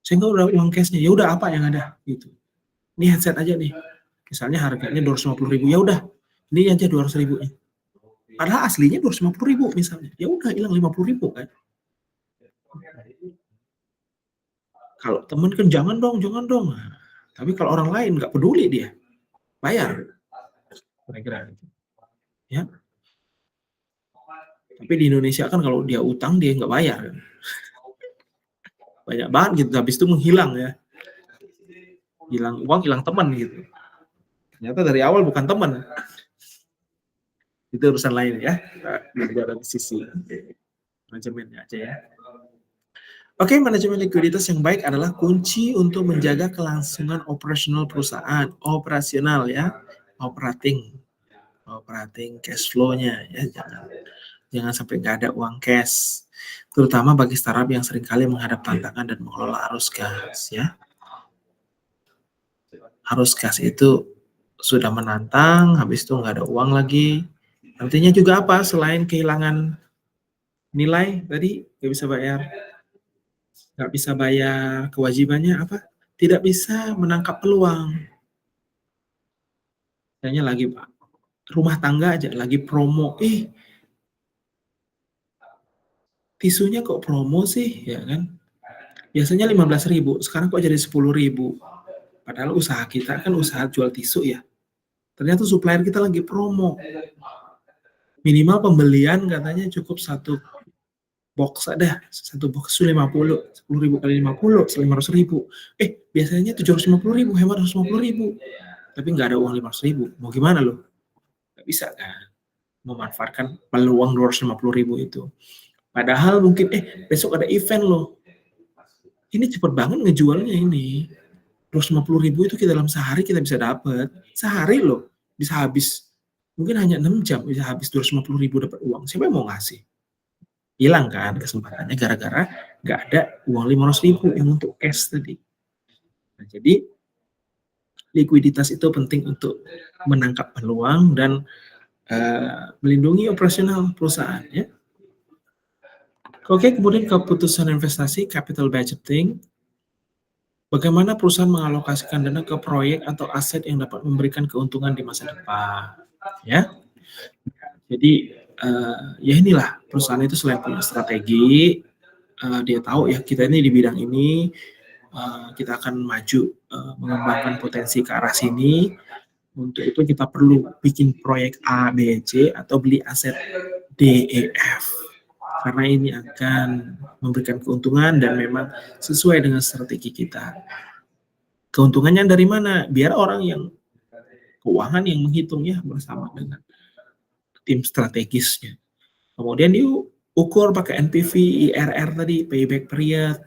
Saya nggak udah uang cashnya, ya udah apa yang ada gitu. Ini headset aja nih, misalnya harganya 250.000, ya udah ini aja 200.000-nya. Padahal aslinya 250.000 misalnya, ya udah hilang 50.000 kan. Kalau temen kan jangan dong. Nah, tapi kalau orang lain nggak peduli dia, bayar. Kira-kira gitu. Ya. Tapi di Indonesia kan kalau dia utang dia nggak bayar kan. Banyak banget gitu, habis itu menghilang ya. Hilang uang, hilang teman gitu. Ternyata dari awal bukan teman. Itu urusan lain ya. Kita di sisi manajemennya aja ya. Oke, manajemen likuiditas yang baik adalah kunci untuk menjaga kelangsungan operasional perusahaan. Operasional ya, operating cash flow-nya ya, jangan sampai nggak ada uang cash. Terutama bagi startup yang seringkali menghadap tantangan dan mengelola arus kas ya. Arus kas itu sudah menantang, habis itu nggak ada uang lagi. Artinya juga apa? Selain kehilangan nilai tadi, nggak bisa bayar kewajibannya apa? Tidak bisa menangkap peluang. Kayaknya lagi rumah tangga aja lagi promo, tisunya kok promo sih, ya kan? Biasanya 15.000, sekarang kok jadi 10.000. Padahal usaha kita kan usaha jual tisu ya. Ternyata supplier kita lagi promo. Minimal pembelian katanya cukup satu box ada, satu box itu 10.000 kali 50, 500.000. Biasanya 750.000, hemat 150.000. Tapi nggak ada uang 500.000. Mau gimana lo? Nggak bisa kan memanfaatkan peluang 250.000 itu. Padahal mungkin besok ada event loh. Ini cepet banget ngejualnya ini. 250.000 itu kita dalam sehari kita bisa dapat. Sehari loh bisa habis. Mungkin hanya 6 jam bisa habis 250.000 dapat uang. Siapa yang mau ngasih? Hilang kan kesempatannya gara-gara nggak ada uang 500.000 yang untuk cash tadi. Nah, jadi likuiditas itu penting untuk menangkap peluang dan melindungi operasional perusahaan ya. Oke, kemudian keputusan investasi, capital budgeting. Bagaimana perusahaan mengalokasikan dana ke proyek atau aset yang dapat memberikan keuntungan di masa depan, ya. Jadi ya inilah perusahaan itu selain punya strategi, dia tahu ya kita ini di bidang ini kita akan maju mengembangkan potensi ke arah sini. Untuk itu kita perlu bikin proyek A, B, C atau beli aset D, E, F. Karena ini akan memberikan keuntungan dan memang sesuai dengan strategi kita. Keuntungannya dari mana? Biar orang yang keuangan yang menghitungnya bersama dengan tim strategisnya. Kemudian diukur pakai NPV, IRR tadi, payback period.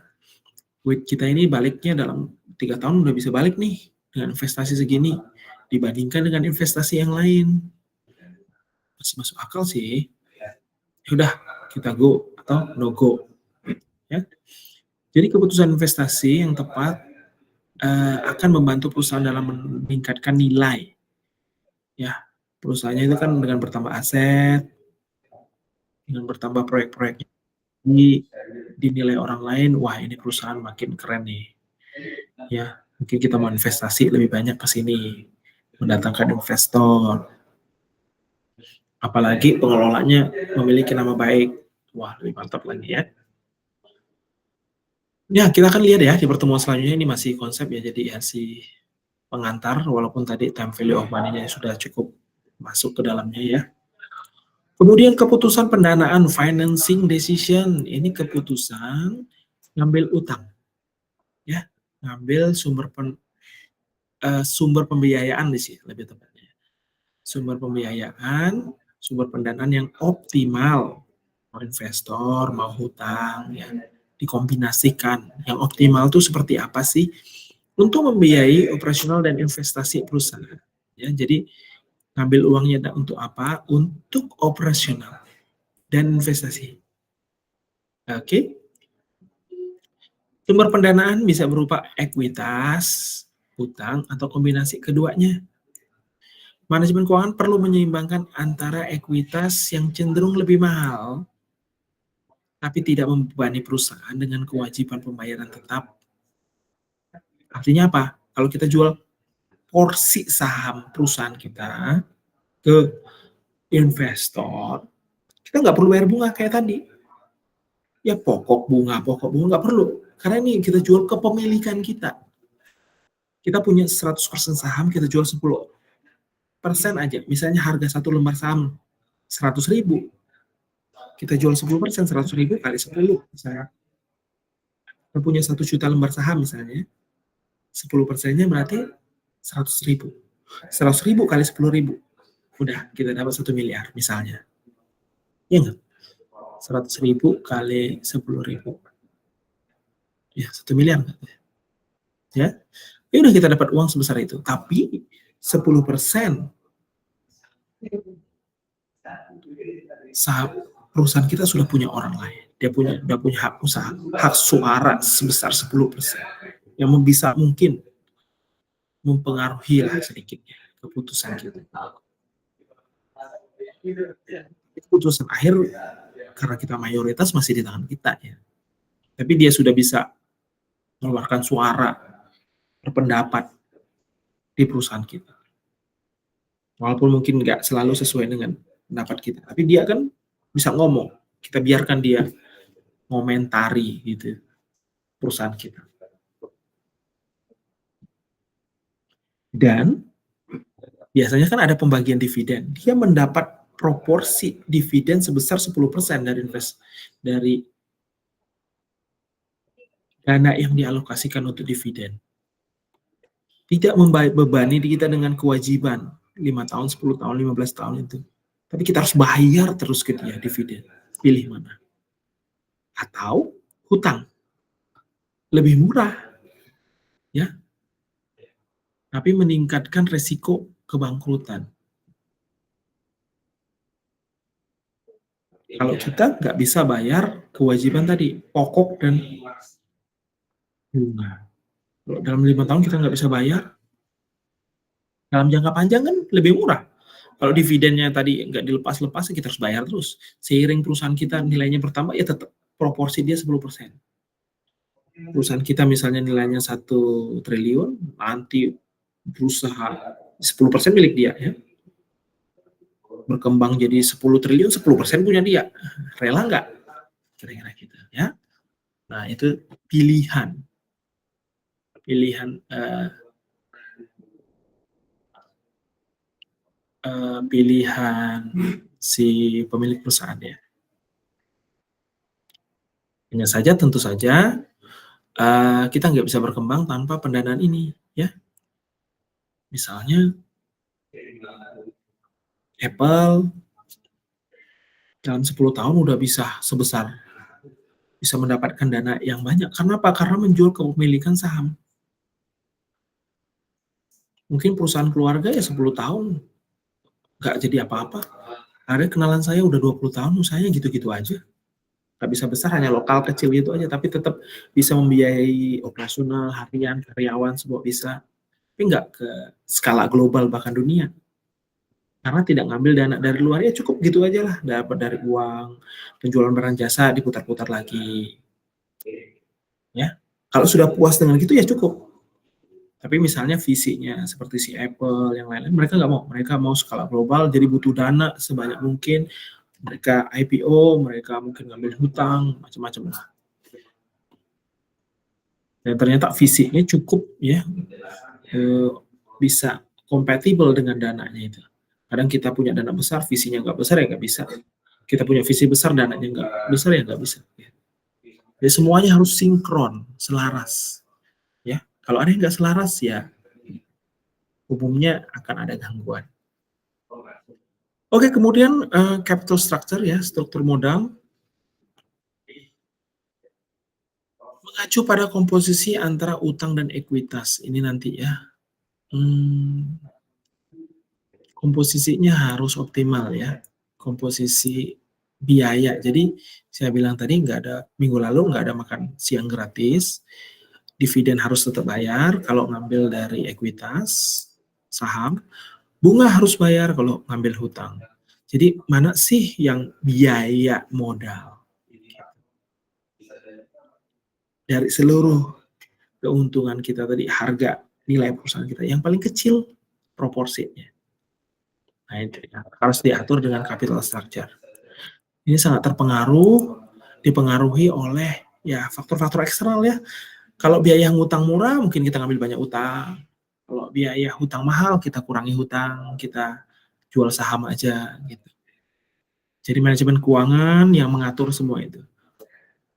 Duit kita ini baliknya dalam 3 tahun udah bisa balik nih dengan investasi segini dibandingkan dengan investasi yang lain. Masih masuk akal sih. Udah kita go atau no go. Ya. Jadi keputusan investasi yang tepat akan membantu perusahaan dalam meningkatkan nilai. Ya, perusahaannya itu kan dengan bertambah aset, dengan bertambah proyek-proyeknya dinilai orang lain, wah ini perusahaan makin keren nih. Ya, mungkin kita mau investasi lebih banyak ke sini, mendatangkan investor. Apalagi pengelolanya memiliki nama baik. Wah, lebih mantap lagi ya. Ya, kita akan lihat ya di pertemuan selanjutnya, ini masih konsep ya, jadi si pengantar, walaupun tadi time value of money-nya sudah cukup masuk ke dalamnya ya. Kemudian keputusan pendanaan, financing decision, ini keputusan ngambil utang, ya, ngambil sumber pembiayaan di sini lebih tepatnya. Sumber pembiayaan, sumber pendanaan yang optimal, mau investor, mau hutang, ya, dikombinasikan. Yang optimal itu seperti apa sih? Untuk membiayai operasional dan investasi perusahaan. Ya, jadi ngambil uangnya untuk apa? Untuk operasional dan investasi. Oke. Sumber pendanaan bisa berupa ekuitas, hutang, atau kombinasi keduanya. Manajemen keuangan perlu menyeimbangkan antara ekuitas yang cenderung lebih mahal, tapi tidak membebani perusahaan dengan kewajiban pembayaran tetap. Artinya apa? Kalau kita jual porsi saham perusahaan kita ke investor, kita nggak perlu bayar bunga kayak tadi. Ya pokok bunga nggak perlu. Karena ini kita jual kepemilikan kita. Kita punya 100% saham, kita jual 10% aja. Misalnya harga satu lembar saham 100.000. Kita jual 10%, 100.000 kali 10. Misalnya kita punya 1 juta lembar saham misalnya. 10%-nya berarti 100.000. 100.000 kali 10.000. udah kita dapat 1 miliar misalnya. Iya nggak? 100.000 kali 10.000. Ya, 1 miliar nggak? Ya. Ya udah kita dapat uang sebesar itu. Tapi 10% saham perusahaan kita sudah punya orang lain. Dia udah punya hak usaha, hak suara sebesar 10%. Yang bisa mungkin mempengaruhi lah sedikitnya keputusan kita. Keputusan akhir karena kita mayoritas masih di tangan kita ya. Tapi dia sudah bisa mengeluarkan suara, berpendapat di perusahaan kita. Walaupun mungkin nggak selalu sesuai dengan pendapat kita, tapi dia kan bisa ngomong. Kita biarkan dia ngomentari gitu perusahaan kita. Dan biasanya kan ada pembagian dividen. Dia mendapat proporsi dividen sebesar 10% dari dana yang dialokasikan untuk dividen. Tidak membebani kita dengan kewajiban 5 tahun, 10 tahun, 15 tahun itu. Tapi kita harus bayar terus ke dia dividen. Pilih mana? Atau hutang. Lebih murah. Ya. Tapi meningkatkan resiko kebangkrutan. Kalau kita nggak bisa bayar kewajiban tadi, pokok dan bunga. Kalau dalam 5 tahun kita nggak bisa bayar, dalam jangka panjang kan lebih murah. Kalau dividennya tadi nggak dilepas-lepas, kita harus bayar terus. Seiring perusahaan kita nilainya bertambah, ya tetap proporsi dia 10%. Perusahaan kita misalnya nilainya 1 triliun, nanti berusaha 10% milik dia ya. Berkembang jadi 10 triliun, 10% punya dia. Rela nggak? Kira-kira gitu ya. Nah, itu pilihan si pemilik perusahaan ya. Hanya saja tentu saja kita nggak bisa berkembang tanpa pendanaan ini ya. Misalnya Apple dalam 10 tahun udah bisa mendapatkan dana yang banyak. Karena apa? Karena menjual kepemilikan saham. Mungkin perusahaan keluarga ya 10 tahun nggak jadi apa-apa. Ada kenalan saya udah 20 tahun usahanya gitu-gitu aja. Nggak bisa besar, hanya lokal kecil gitu aja, tapi tetap bisa membiayai operasional, harian, karyawan, semua bisa. Tapi nggak ke skala global bahkan dunia. Karena tidak ngambil dana dari luar, ya cukup gitu aja lah. Dapat dari uang, penjualan barang jasa diputar-putar lagi. Ya, kalau sudah puas dengan gitu ya cukup. Tapi misalnya visinya seperti si Apple, yang lain-lain, mereka nggak mau. Mereka mau skala global, jadi butuh dana sebanyak mungkin. Mereka IPO, mereka mungkin ngambil hutang, macam-macam lah. Dan ternyata visinya cukup ya, bisa kompatibel dengan dananya itu. Kadang kita punya dana besar, visinya nggak besar ya nggak bisa. Kita punya visi besar, dananya nggak besar ya nggak bisa. Jadi semuanya harus sinkron, selaras. Ya, kalau ada yang nggak selaras ya umumnya akan ada gangguan. Oke, kemudian capital structure ya, struktur modal. Mengacu pada komposisi antara utang dan ekuitas. Ini nanti ya. Komposisinya harus optimal ya. Komposisi biaya. Jadi saya bilang tadi minggu lalu nggak ada makan siang gratis. Dividen harus tetap bayar kalau ngambil dari ekuitas, saham. Bunga harus bayar kalau ngambil hutang. Jadi mana sih yang biaya modal? Dari seluruh keuntungan kita tadi, harga nilai perusahaan kita, yang paling kecil proporsinya. Nah, itu ya, harus diatur dengan capital structure. Ini sangat dipengaruhi oleh ya faktor-faktor eksternal ya. Kalau biaya hutang murah, mungkin kita ngambil banyak utang. Kalau biaya hutang mahal, kita kurangi hutang, kita jual saham aja gitu. Jadi manajemen keuangan yang mengatur semua itu.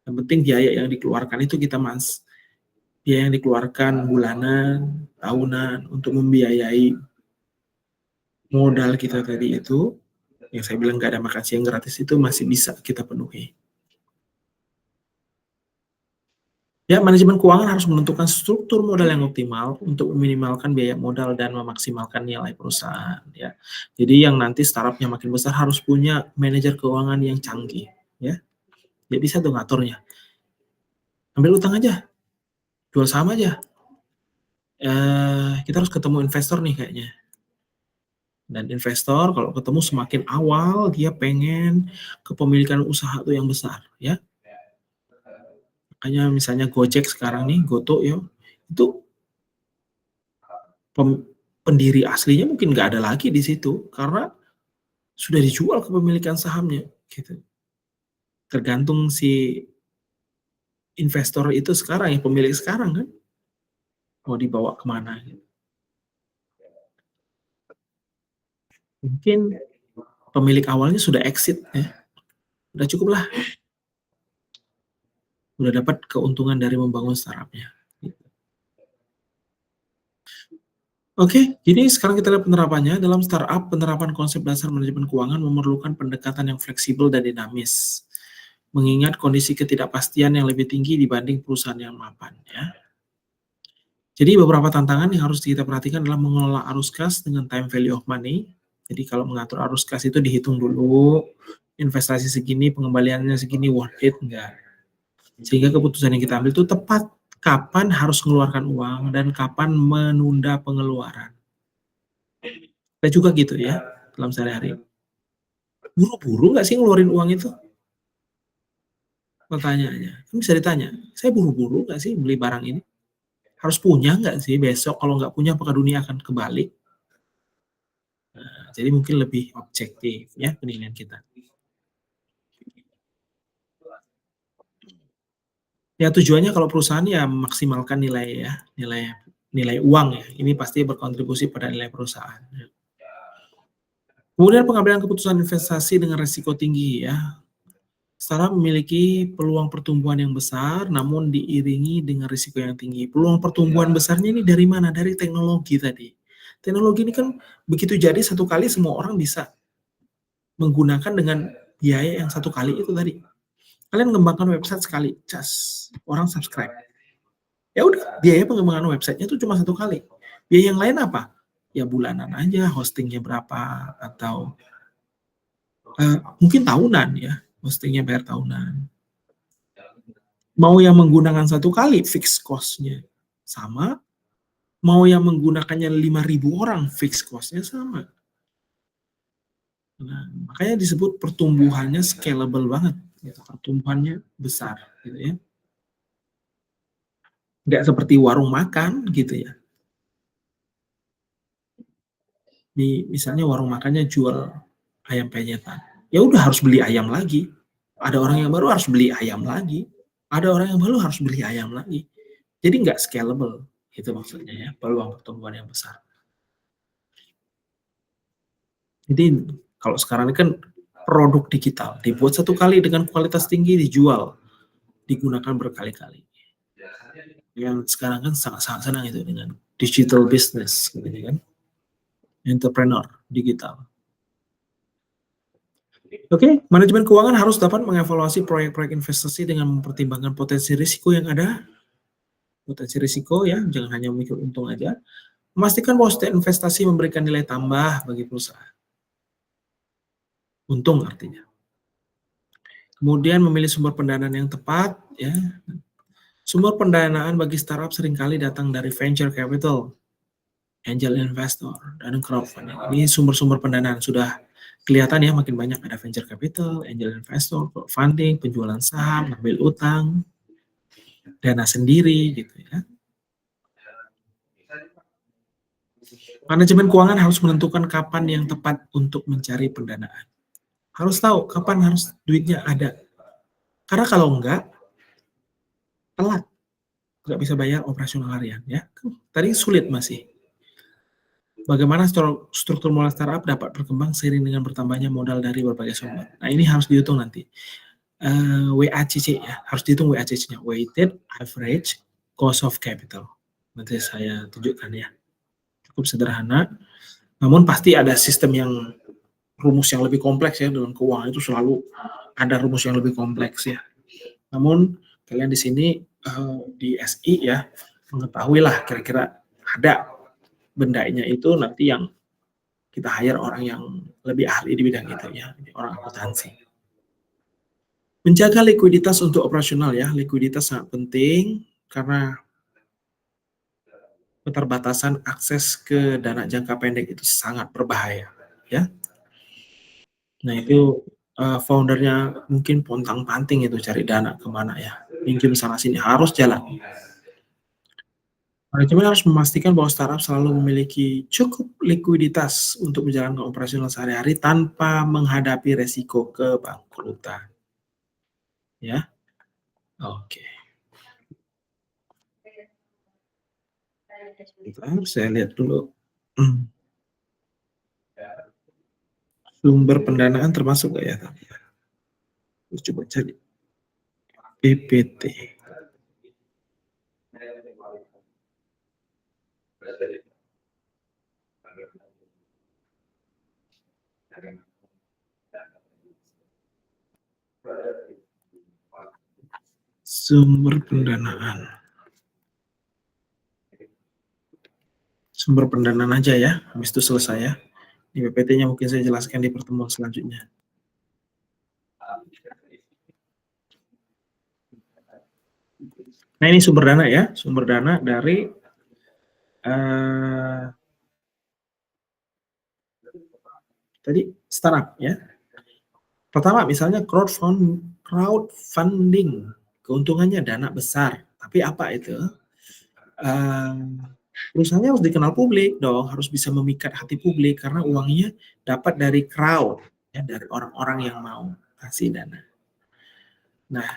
Yang penting biaya yang dikeluarkan itu biaya yang dikeluarkan bulanan, tahunan untuk membiayai modal kita tadi itu, yang saya bilang nggak ada makan siang gratis itu masih bisa kita penuhi. Ya, manajemen keuangan harus menentukan struktur modal yang optimal untuk meminimalkan biaya modal dan memaksimalkan nilai perusahaan, ya. Jadi yang nanti startupnya makin besar harus punya manajer keuangan yang canggih, ya. Dia bisa tuh ngaturnya. Ambil utang aja, jual saham aja. Kita harus ketemu investor nih kayaknya. Dan investor kalau ketemu semakin awal dia pengen kepemilikan usaha tuh yang besar, ya. Makanya misalnya Gojek sekarang nih, Goto ya, itu pendiri aslinya mungkin nggak ada lagi di situ karena sudah dijual kepemilikan sahamnya, gitu. Tergantung si investor itu sekarang, yang pemilik sekarang kan, mau dibawa kemana gitu. Mungkin pemilik awalnya sudah exit ya, udah cukup lah, udah dapat keuntungan dari membangun startupnya. Oke, jadi sekarang kita lihat penerapannya. Dalam startup, penerapan konsep dasar manajemen keuangan memerlukan pendekatan yang fleksibel dan dinamis, mengingat kondisi ketidakpastian yang lebih tinggi dibanding perusahaan yang mapan, ya. Jadi beberapa tantangan yang harus kita perhatikan adalah mengelola arus kas dengan time value of money. Jadi kalau mengatur arus kas itu dihitung dulu, investasi segini, pengembaliannya segini, worth it enggak. Sehingga keputusan yang kita ambil itu tepat kapan harus mengeluarkan uang dan kapan menunda pengeluaran. Kita juga gitu ya, dalam sehari-hari. Buru-buru nggak sih ngeluarin uang itu? Pertanyaannya, kan bisa ditanya, saya buru-buru nggak sih beli barang ini? Harus punya nggak sih besok? Kalau nggak punya, apakah dunia akan kebalik? Nah, jadi mungkin lebih objektif ya penilaian kita. Ya tujuannya kalau perusahaan ya memaksimalkan nilai ya, nilai uang ya. Ini pasti berkontribusi pada nilai perusahaan. Kemudian pengambilan keputusan investasi dengan risiko tinggi ya. Startup memiliki peluang pertumbuhan yang besar, namun diiringi dengan risiko yang tinggi. Peluang pertumbuhan besarnya ini dari mana? Dari teknologi tadi. Teknologi ini kan begitu jadi satu kali semua orang bisa menggunakan dengan biaya yang satu kali itu tadi. Kalian mengembangkan website sekali, cas, orang subscribe. Ya udah, biaya pengembangan websitenya itu cuma satu kali. Biaya yang lain apa? Ya bulanan aja, hostingnya berapa, atau mungkin tahunan ya, hostingnya bayar tahunan. Mau yang menggunakan satu kali, fix cost-nya sama. Mau yang menggunakannya 5.000 orang, fix cost-nya sama. Nah, makanya disebut pertumbuhannya scalable banget. Gitu. Pertumbuhannya besar. Gitu ya. Nggak seperti warung makan gitu ya. Misalnya warung makannya jual ayam penyetan. Ya udah harus beli ayam lagi. Ada orang yang baru harus beli ayam lagi. Ada orang yang baru harus beli ayam lagi. Jadi nggak scalable. Itu maksudnya ya, peluang pertumbuhan yang besar. Jadi kalau sekarang ini kan produk digital, dibuat satu kali dengan kualitas tinggi, dijual, digunakan berkali-kali. Yang sekarang kan sangat-sangat senang itu dengan digital business, gitu kan, entrepreneur digital. Oke, manajemen keuangan harus dapat mengevaluasi proyek-proyek investasi dengan mempertimbangkan potensi risiko yang ada, potensi risiko ya, jangan hanya memikir untung aja. Memastikan bahwa setiap investasi memberikan nilai tambah bagi perusahaan. Untung artinya. Kemudian memilih sumber pendanaan yang tepat, ya. Sumber pendanaan bagi startup seringkali datang dari venture capital, angel investor, dan crowdfunding. Ini sumber-sumber pendanaan sudah kelihatan ya, makin banyak ada venture capital, angel investor, crowdfunding, penjualan saham, ambil utang, dana sendiri gitu ya. Manajemen keuangan harus menentukan kapan yang tepat untuk mencari pendanaan. Harus tahu kapan harus duitnya ada. Karena kalau enggak, telat. Nggak bisa bayar operasional harian ya. Tadi sulit masih. Bagaimana struktur modal startup dapat berkembang seiring dengan bertambahnya modal dari berbagai sumber. Nah ini harus dihitung nanti. WACC ya, harus dihitung WACC-nya, Weighted Average Cost of Capital. Nanti saya tunjukkan ya. Cukup sederhana. Namun pasti ada sistem yang rumus yang lebih kompleks ya, dalam keuangan itu selalu ada rumus yang lebih kompleks ya. Namun kalian di sini di SI ya mengetahuilah kira-kira ada bendanya itu nanti yang kita hire orang yang lebih ahli di bidang itu ya, orang akuntansi. Menjaga likuiditas untuk operasional ya, likuiditas sangat penting karena keterbatasan akses ke dana jangka pendek itu sangat berbahaya ya. Nah itu foundernya mungkin pontang-panting itu cari dana kemana ya, pinjam sana sini harus jalan. Manajemen harus memastikan bahwa startup selalu memiliki cukup likuiditas untuk menjalankan operasional sehari-hari tanpa menghadapi resiko kebangkrutan. Ya, oke. Bentar, saya lihat dulu. Sumber pendanaan termasuk nggak ya? Coba cari PPT. Sumber pendanaan. Sumber pendanaan aja ya, habis itu selesai ya. Di PPT-nya mungkin saya jelaskan di pertemuan selanjutnya. Nah ini sumber dana ya, sumber dana dari tadi startup ya. Pertama misalnya crowdfunding, keuntungannya dana besar. Tapi apa itu? Perusahaannya harus dikenal publik dong, harus bisa memikat hati publik karena uangnya dapat dari crowd, ya, dari orang-orang yang mau kasih dana. Nah,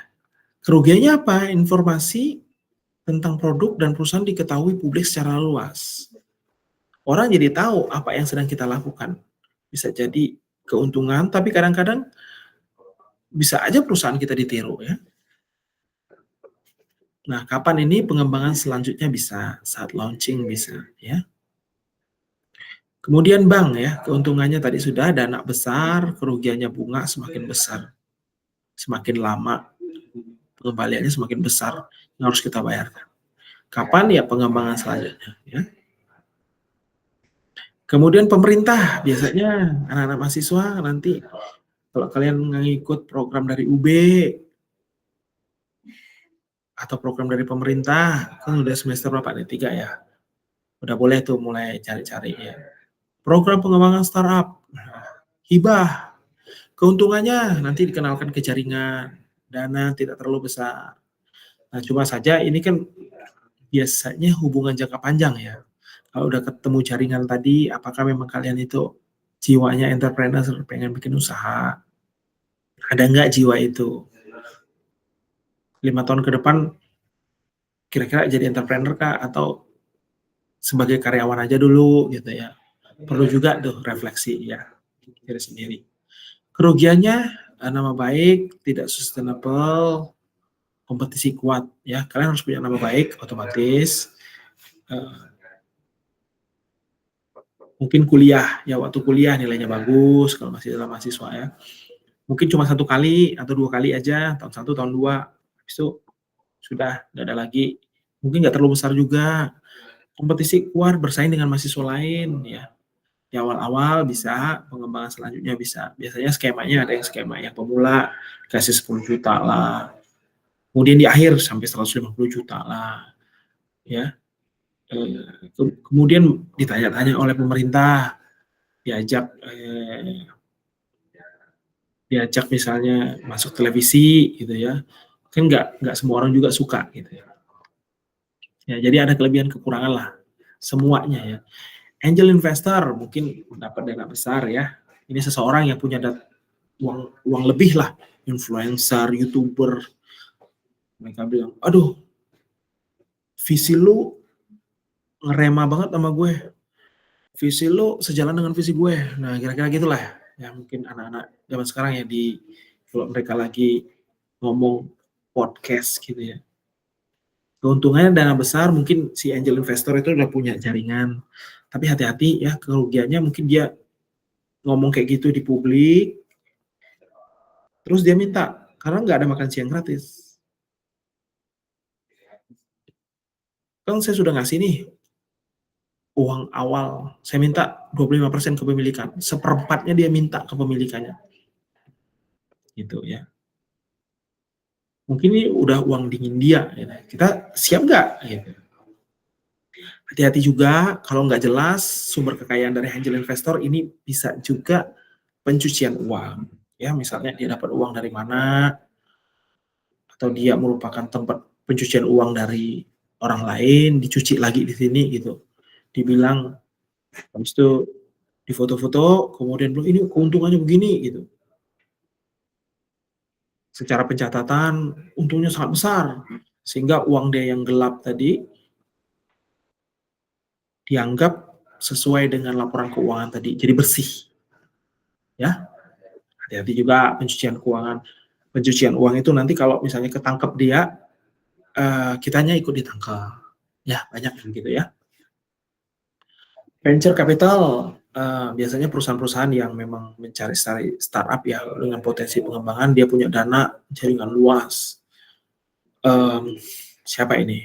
kerugiannya apa? Informasi tentang produk dan perusahaan diketahui publik secara luas. Orang jadi tahu apa yang sedang kita lakukan. Bisa jadi keuntungan, tapi kadang-kadang bisa aja perusahaan kita ditiru ya. Nah, kapan ini pengembangan selanjutnya bisa? Saat launching bisa ya. Kemudian bank ya, keuntungannya tadi sudah dana besar, kerugiannya bunga semakin besar. Semakin lama pengembaliannya semakin besar yang harus kita bayarkan. Kapan ya pengembangan selanjutnya ya. Kemudian pemerintah, biasanya anak-anak mahasiswa nanti kalau kalian ngikut program dari UB atau program dari pemerintah, kan udah semester berapa nih? 3 ya. Udah boleh tuh mulai cari-cari ya. Program pengembangan startup, hibah, keuntungannya nanti dikenalkan ke jaringan, dana tidak terlalu besar. Nah, cuma saja ini kan biasanya hubungan jangka panjang ya. Kalau udah ketemu jaringan tadi, apakah memang kalian itu jiwanya entrepreneur, pengen bikin usaha? Ada nggak jiwa itu? 5 tahun ke depan kira-kira jadi entrepreneur kah atau sebagai karyawan aja dulu gitu ya. Perlu juga tuh refleksi ya diri sendiri. Kerugiannya nama baik, tidak sustainable, kompetisi kuat ya. Kalian harus punya nama baik otomatis. Mungkin kuliah ya, waktu kuliah nilainya bagus kalau masih dalam mahasiswa ya. Mungkin cuma 1 kali atau 2 kali aja, tahun 1, tahun 2, habis itu sudah nggak ada lagi. Mungkin nggak terlalu besar juga. Kompetisi kuat, bersaing dengan mahasiswa lain ya. Di awal-awal bisa, pengembangan selanjutnya bisa. Biasanya skemanya ada yang skema yang pemula kasih 10 juta lah. Kemudian di akhir sampai 150 juta lah. Ya. Kemudian ditanya-tanya oleh pemerintah, diajak misalnya masuk televisi gitu ya. Kan nggak semua orang juga suka gitu ya. Ya, jadi ada kelebihan kekurangan lah semuanya ya. Angel investor mungkin dapat dana besar ya. Ini seseorang yang punya uang lebih lah, influencer, youtuber. Mereka bilang, aduh, visi lu ngerema banget sama gue. Visi lu sejalan dengan visi gue. Nah, kira-kira gitulah. Ya mungkin anak-anak zaman sekarang ya kalau mereka lagi ngomong podcast gitu ya. Keuntungannya dana besar, mungkin si angel investor itu udah punya jaringan, Tapi hati-hati ya, kerugiannya mungkin dia ngomong kayak gitu di publik, terus dia minta, karena nggak ada makan siang gratis. Kan saya sudah ngasih nih uang awal, saya minta 25% kepemilikan, seperempatnya dia minta kepemilikannya, gitu ya. Mungkin ini udah uang dingin dia, gitu. Kita siap nggak? Gitu. Hati-hati juga kalau nggak jelas sumber kekayaan dari angel investor ini bisa juga pencucian uang. Ya, misalnya dia dapat uang dari mana, atau dia merupakan tempat pencucian uang dari orang lain, dicuci lagi di sini gitu. Dibilang, habis itu di foto-foto, kemudian bilang ini keuntungannya begini gitu. Secara pencatatan untungnya sangat besar, sehingga uang dia yang gelap tadi dianggap sesuai dengan laporan keuangan tadi, jadi bersih. Ya, hati-hati juga pencucian keuangan. Pencucian uang itu nanti kalau misalnya ketangkep dia, kitanya ikut ditangkap. Ya, banyak yang gitu ya. Venture capital biasanya perusahaan-perusahaan yang memang mencari startup ya dengan potensi pengembangan, dia punya dana jaringan luas. Siapa ini?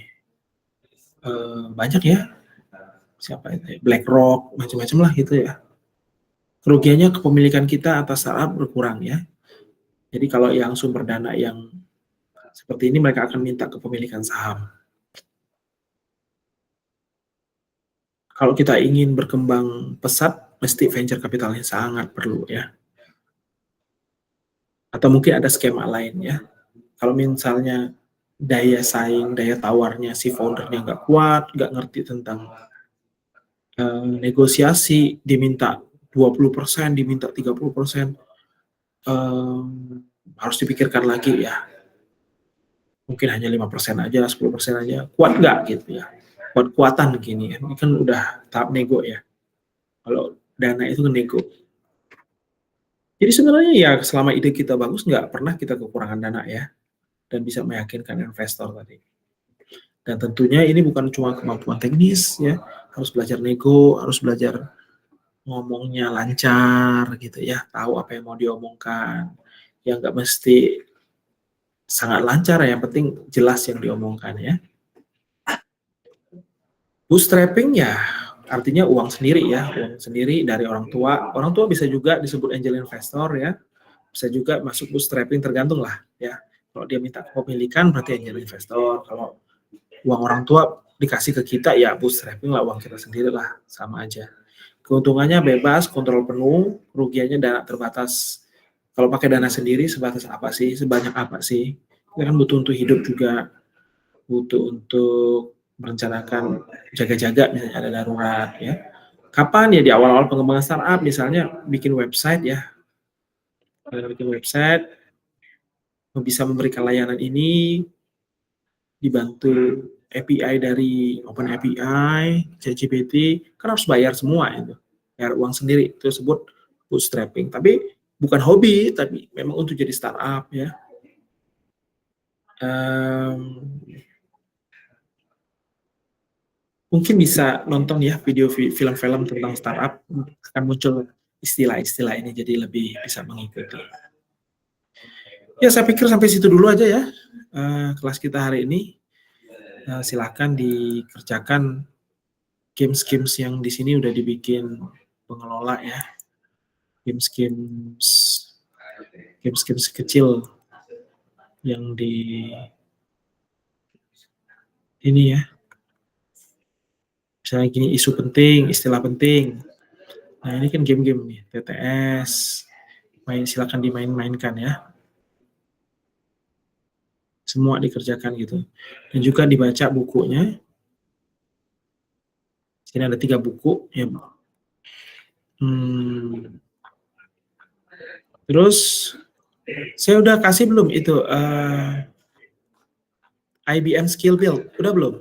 Banyak ya. Siapa itu? BlackRock, macam-macam lah gitu ya. Kerugiannya kepemilikan kita atas startup berkurang ya. Jadi kalau yang sumber dana yang seperti ini mereka akan minta kepemilikan saham. Kalau kita ingin berkembang pesat, mesti venture capitalnya sangat perlu ya. Atau mungkin ada skema lain ya. Kalau misalnya daya saing, daya tawarnya si foundernya nggak kuat, nggak ngerti tentang negosiasi, diminta 20%, diminta 30%, harus dipikirkan lagi ya. Mungkin hanya 5% aja, 10% aja. Kuat nggak gitu ya. Kuat-kuatan gini. Ini kan udah tahap nego ya. Kalau dana itu kan nego. Jadi sebenarnya ya selama ide kita bagus, nggak pernah kita kekurangan dana ya. Dan bisa meyakinkan investor tadi. Dan tentunya ini bukan cuma kemampuan teknis ya, harus belajar nego, harus belajar ngomongnya lancar gitu ya, tahu apa yang mau diomongkan. Ya nggak mesti sangat lancar ya, yang penting jelas yang diomongkan ya. Bootstrapping ya artinya uang sendiri ya, uang sendiri dari orang tua. Orang tua bisa juga disebut angel investor ya, bisa juga masuk bootstrapping, tergantung lah ya. Kalau dia minta kepemilikan berarti angel investor. Kalau uang orang tua dikasih ke kita ya bootstrapping lah, uang kita sendiri lah, sama aja. Keuntungannya bebas, kontrol penuh, kerugiannya dana terbatas. Kalau pakai dana sendiri sebatas apa sih, sebanyak apa sih? Kita kan butuh untuk hidup juga, butuh untuk merencanakan jaga-jaga misalnya ada darurat ya. Kapan ya di awal-awal pengembangan startup misalnya bikin website ya, bikin website bisa memberikan layanan ini dibantu API dari OpenAPI, ChatGPT, kan harus bayar semua itu, bayar uang sendiri, itu disebut bootstrapping. Tapi bukan hobi, tapi memang untuk jadi startup ya. Mungkin bisa nonton ya video film-film tentang startup, akan muncul istilah-istilah ini jadi lebih bisa mengikuti. Ya saya pikir sampai situ dulu aja ya kelas kita hari ini. Silahkan dikerjakan games-games yang di sini udah dibikin pengelola ya, games kecil yang di ini ya, misalnya gini, isu penting, istilah penting. Nah ini kan game-game nih, TTS, silakan dimain-mainkan ya, semua dikerjakan gitu, dan juga dibaca bukunya. Sini ada 3 buku ya. Terus saya udah kasih belum itu IBM Skill Build, udah belum?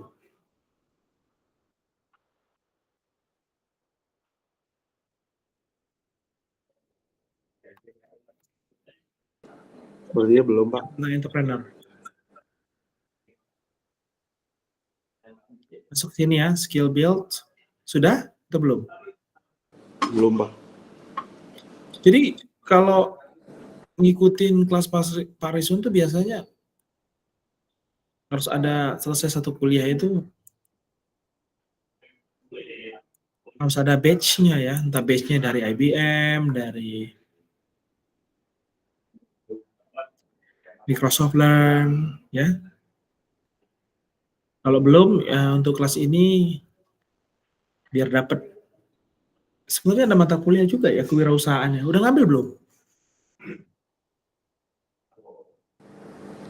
Berarti belum Pak. Nah, entrepreneur. Masuk sini ya, Skill Build. Sudah? atau belum? Belum, Pak. Jadi kalau ngikutin kelas Pak Risun tuh biasanya harus ada selesai satu kuliah itu harus ada batch-nya ya, entah batch-nya dari IBM, dari Microsoft Learn, ya. Kalau belum, ya untuk kelas ini biar dapat. Sebenarnya ada mata kuliah juga ya kewirausahaan ya. Udah ngambil belum?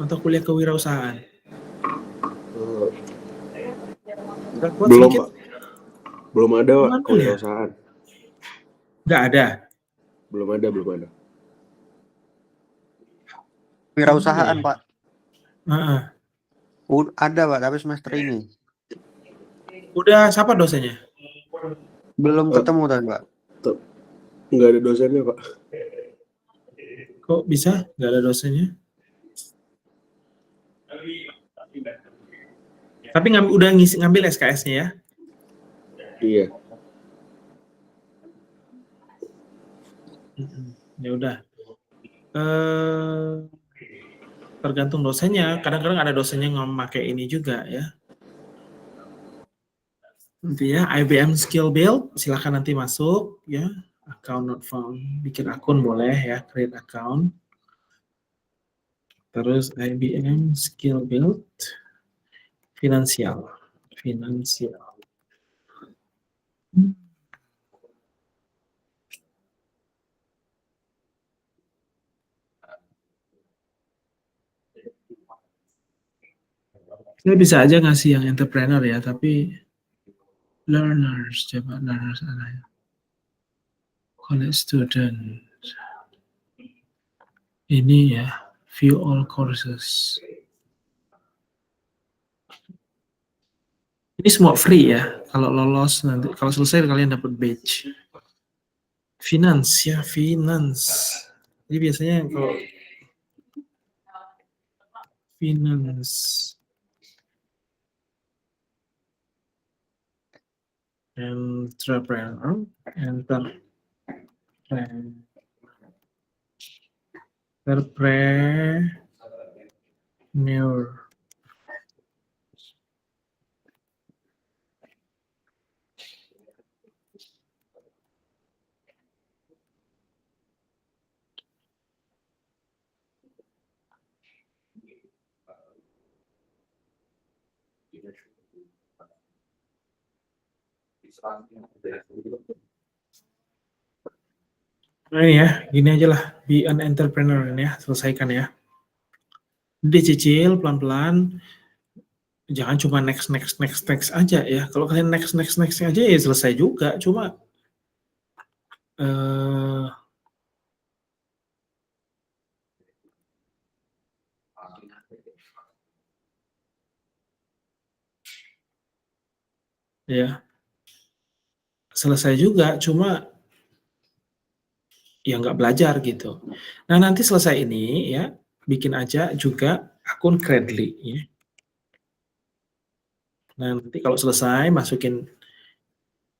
Mata kuliah kewirausahaan. Udah kuat Belum, sedikit? Pak. Belum ada, Pak, Ngambil ya? kewirausahaan. Nggak ada. Belum ada. Wirausahaan, Iya. Pak. Ada, Pak, tapi semester ini. Udah siapa dosennya? Belum ketemu tadi, Pak. Nggak ada dosennya, Pak. Kok bisa nggak ada dosennya? Tapi udah ngambil SKS-nya ya? Iya. Ya udah. Tergantung dosennya. Kadang-kadang ada dosennya yang memakai ini juga ya. Nanti ya IBM Skill Build, silakan nanti masuk ya. Account not found, bikin akun boleh ya, create account. Terus IBM Skill Build, finansial. Saya bisa aja ngasih yang entrepreneur ya, tapi learners, coba learners ada ya. College student. Ini ya, view all courses. Ini semua free ya, kalau lolos nanti, kalau selesai kalian dapat badge. Finance ya, finance. Jadi biasanya kalau finance, entrepreneur, nah ini ya, gini aja lah, be an entrepreneur ini ya, selesaikan ya. Dicicil pelan-pelan, jangan cuma next aja ya. Kalau kalian next aja ya selesai juga, cuma ya selesai juga, cuma ya nggak belajar gitu. Nah nanti selesai ini ya, bikin aja juga akun Credly ya. Nah nanti kalau selesai masukin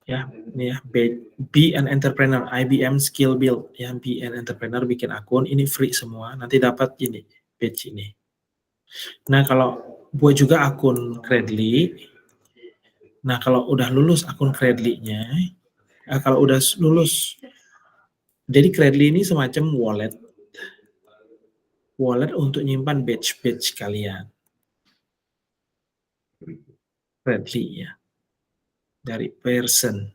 ya ini ya, be an entrepreneur, IBM Skill Build ya, be an entrepreneur, bikin akun, ini free semua, nanti dapat ini badge ini. Nah kalau buat juga akun Credly, nah kalau udah lulus akun Credly-nya, kalau udah lulus, jadi Credly ini semacam wallet untuk nyimpan badge kalian. Credly ya, dari Pearson.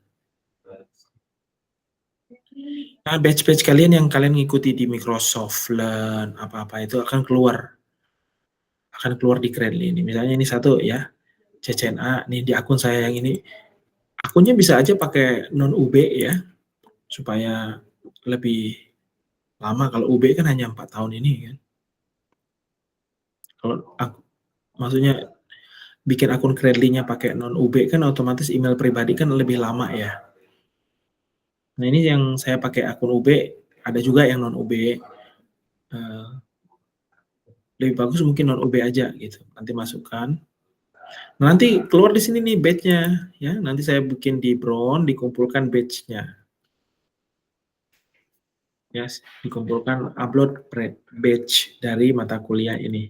Nah, badge kalian yang kalian ngikuti di Microsoft Learn apa-apa itu akan keluar di Credly ini. Misalnya ini satu ya, CCNA nih di akun saya yang ini. Akunnya bisa aja pakai non UB ya, supaya lebih lama. Kalau UB kan hanya 4 tahun ini kan. Kalau maksudnya bikin akun Credly-nya pakai non UB kan otomatis email pribadi kan lebih lama ya. Nah ini yang saya pakai akun UB, ada juga yang non UB. Lebih bagus mungkin non UB aja gitu. Nanti masukkan. Nah, nanti keluar di sini nih batch-nya, ya. Nanti saya bikin di Bron, dikumpulkan batch-nya. Yes, dikumpulkan upload batch dari mata kuliah ini.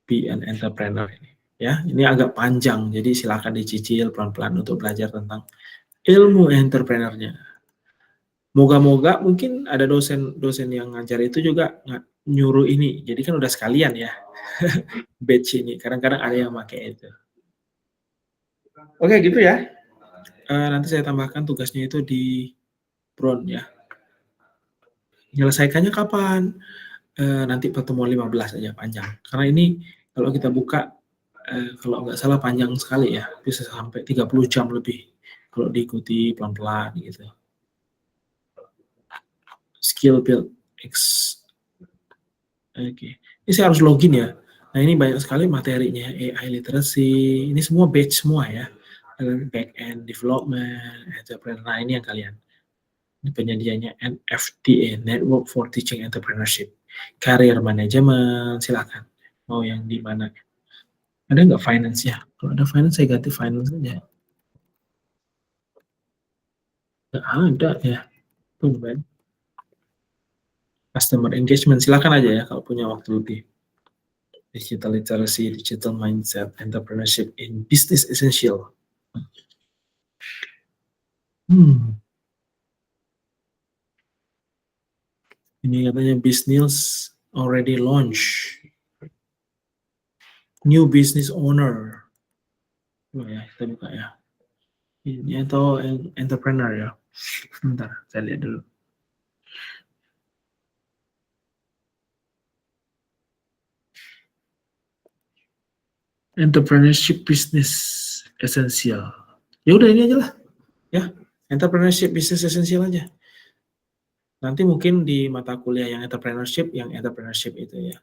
Be an entrepreneur ini. Ya, ini agak panjang, jadi silakan dicicil pelan-pelan untuk belajar tentang ilmu entrepreneurnya. Moga-moga mungkin ada dosen yang ngajar itu juga nyuruh ini. Jadi kan udah sekalian ya. Batch ini. Kadang-kadang ada yang pakai itu. Oke, gitu ya. Nanti saya tambahkan tugasnya itu di Bron ya. Menyelesaikannya kapan? Nanti pertemuan 15 aja panjang. Karena ini kalau kita buka, kalau nggak salah panjang sekali ya. Bisa sampai 30 jam lebih. Kalau diikuti pelan-pelan gitu. Skill build X. Oke. Ini saya harus login ya. Nah, ini banyak sekali materinya. AI literacy. Ini semua batch semua ya. Back end development, entrepreneur. Nah, ini yang kalian. Ini penyedianya NFTA, Network for Teaching Entrepreneurship. Career Management, silakan. Mau yang di mana? Ada nggak finance ya? Kalau ada finance, saya ganti finance aja. Nggak ada ya. Tumben. Customer engagement, silakan aja ya kalau punya waktu lebih. Digital literacy, digital mindset, entrepreneurship in business essential. Ini katanya business already launch. New business owner. Oh ya, kita buka ya. Ini atau entrepreneur ya. Sebentar, saya lihat dulu. Entrepreneurship business essential. Ya udah ini aja lah. Ya, entrepreneurship business essential aja. Nanti mungkin di mata kuliah yang entrepreneurship itu ya.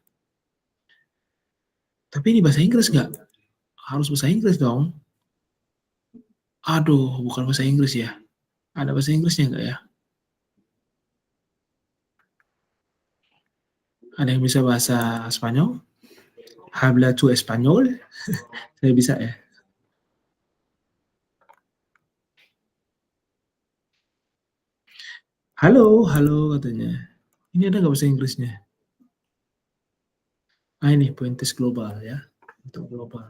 Tapi ini bahasa Inggris nggak? Harus bahasa Inggris dong. Aduh, bukan bahasa Inggris ya. Ada bahasa Inggrisnya nggak ya? Ada yang bisa bahasa Spanyol? Habla tu Espanyol? Saya bisa ya. Halo, halo katanya. Ini ada nggak bahasa Inggrisnya? Ah ini Puentes Global ya, untuk global.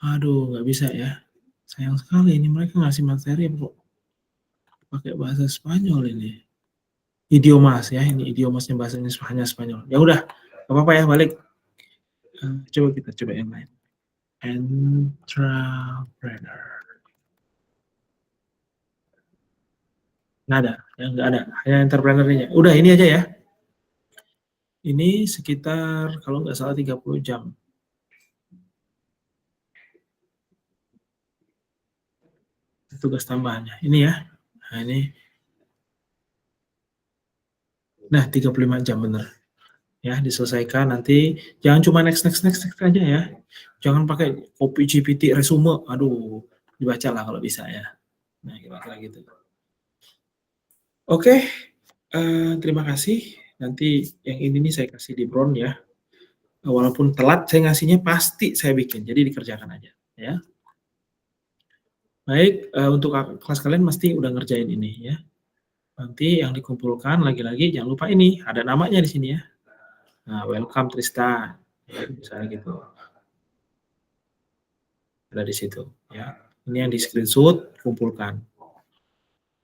Aduh, nggak bisa ya. Sayang sekali ini mereka ngasih materi kok pakai bahasa Spanyol ini. Idiomas ya, ini idiomasnya bahasanya hanya Spanyol. Ya udah, nggak apa-apa ya balik. Coba kita coba yang lain. Entrepreneur. Nggak ada, ya nggak ada. Hanya entrepreneurnya. Udah ini aja ya. Ini sekitar kalau nggak salah 30 jam. Tugas tambahannya. Ini ya. Nah, ini. Nah, 35 jam bener. Ya, diselesaikan nanti. Jangan cuma next aja ya. Jangan pakai copy GPT resume. Aduh, dibaca lah kalau bisa ya. Nah, kira-kira gitu. Oke, terima kasih. Nanti yang ini nih saya kasih di Bron ya. Walaupun telat, saya ngasihnya pasti saya bikin. Jadi dikerjakan aja ya. Baik, untuk kelas kalian pasti udah ngerjain ini ya. Nanti yang dikumpulkan lagi-lagi jangan lupa ini, ada namanya di sini ya. Nah, welcome Tristan. Ya, misalnya gitu. Ada di situ ya. Ini yang di screenshot, kumpulkan.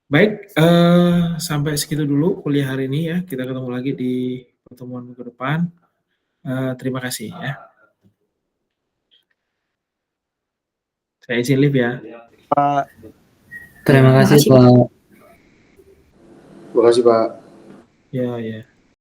Baik, sampai segitu dulu kuliah hari ini ya. Kita ketemu lagi di pertemuan ke depan. Terima kasih ya. Saya izin live ya. Pak. Terima kasih, Pak. Terima kasih, Pak. Ya, ya.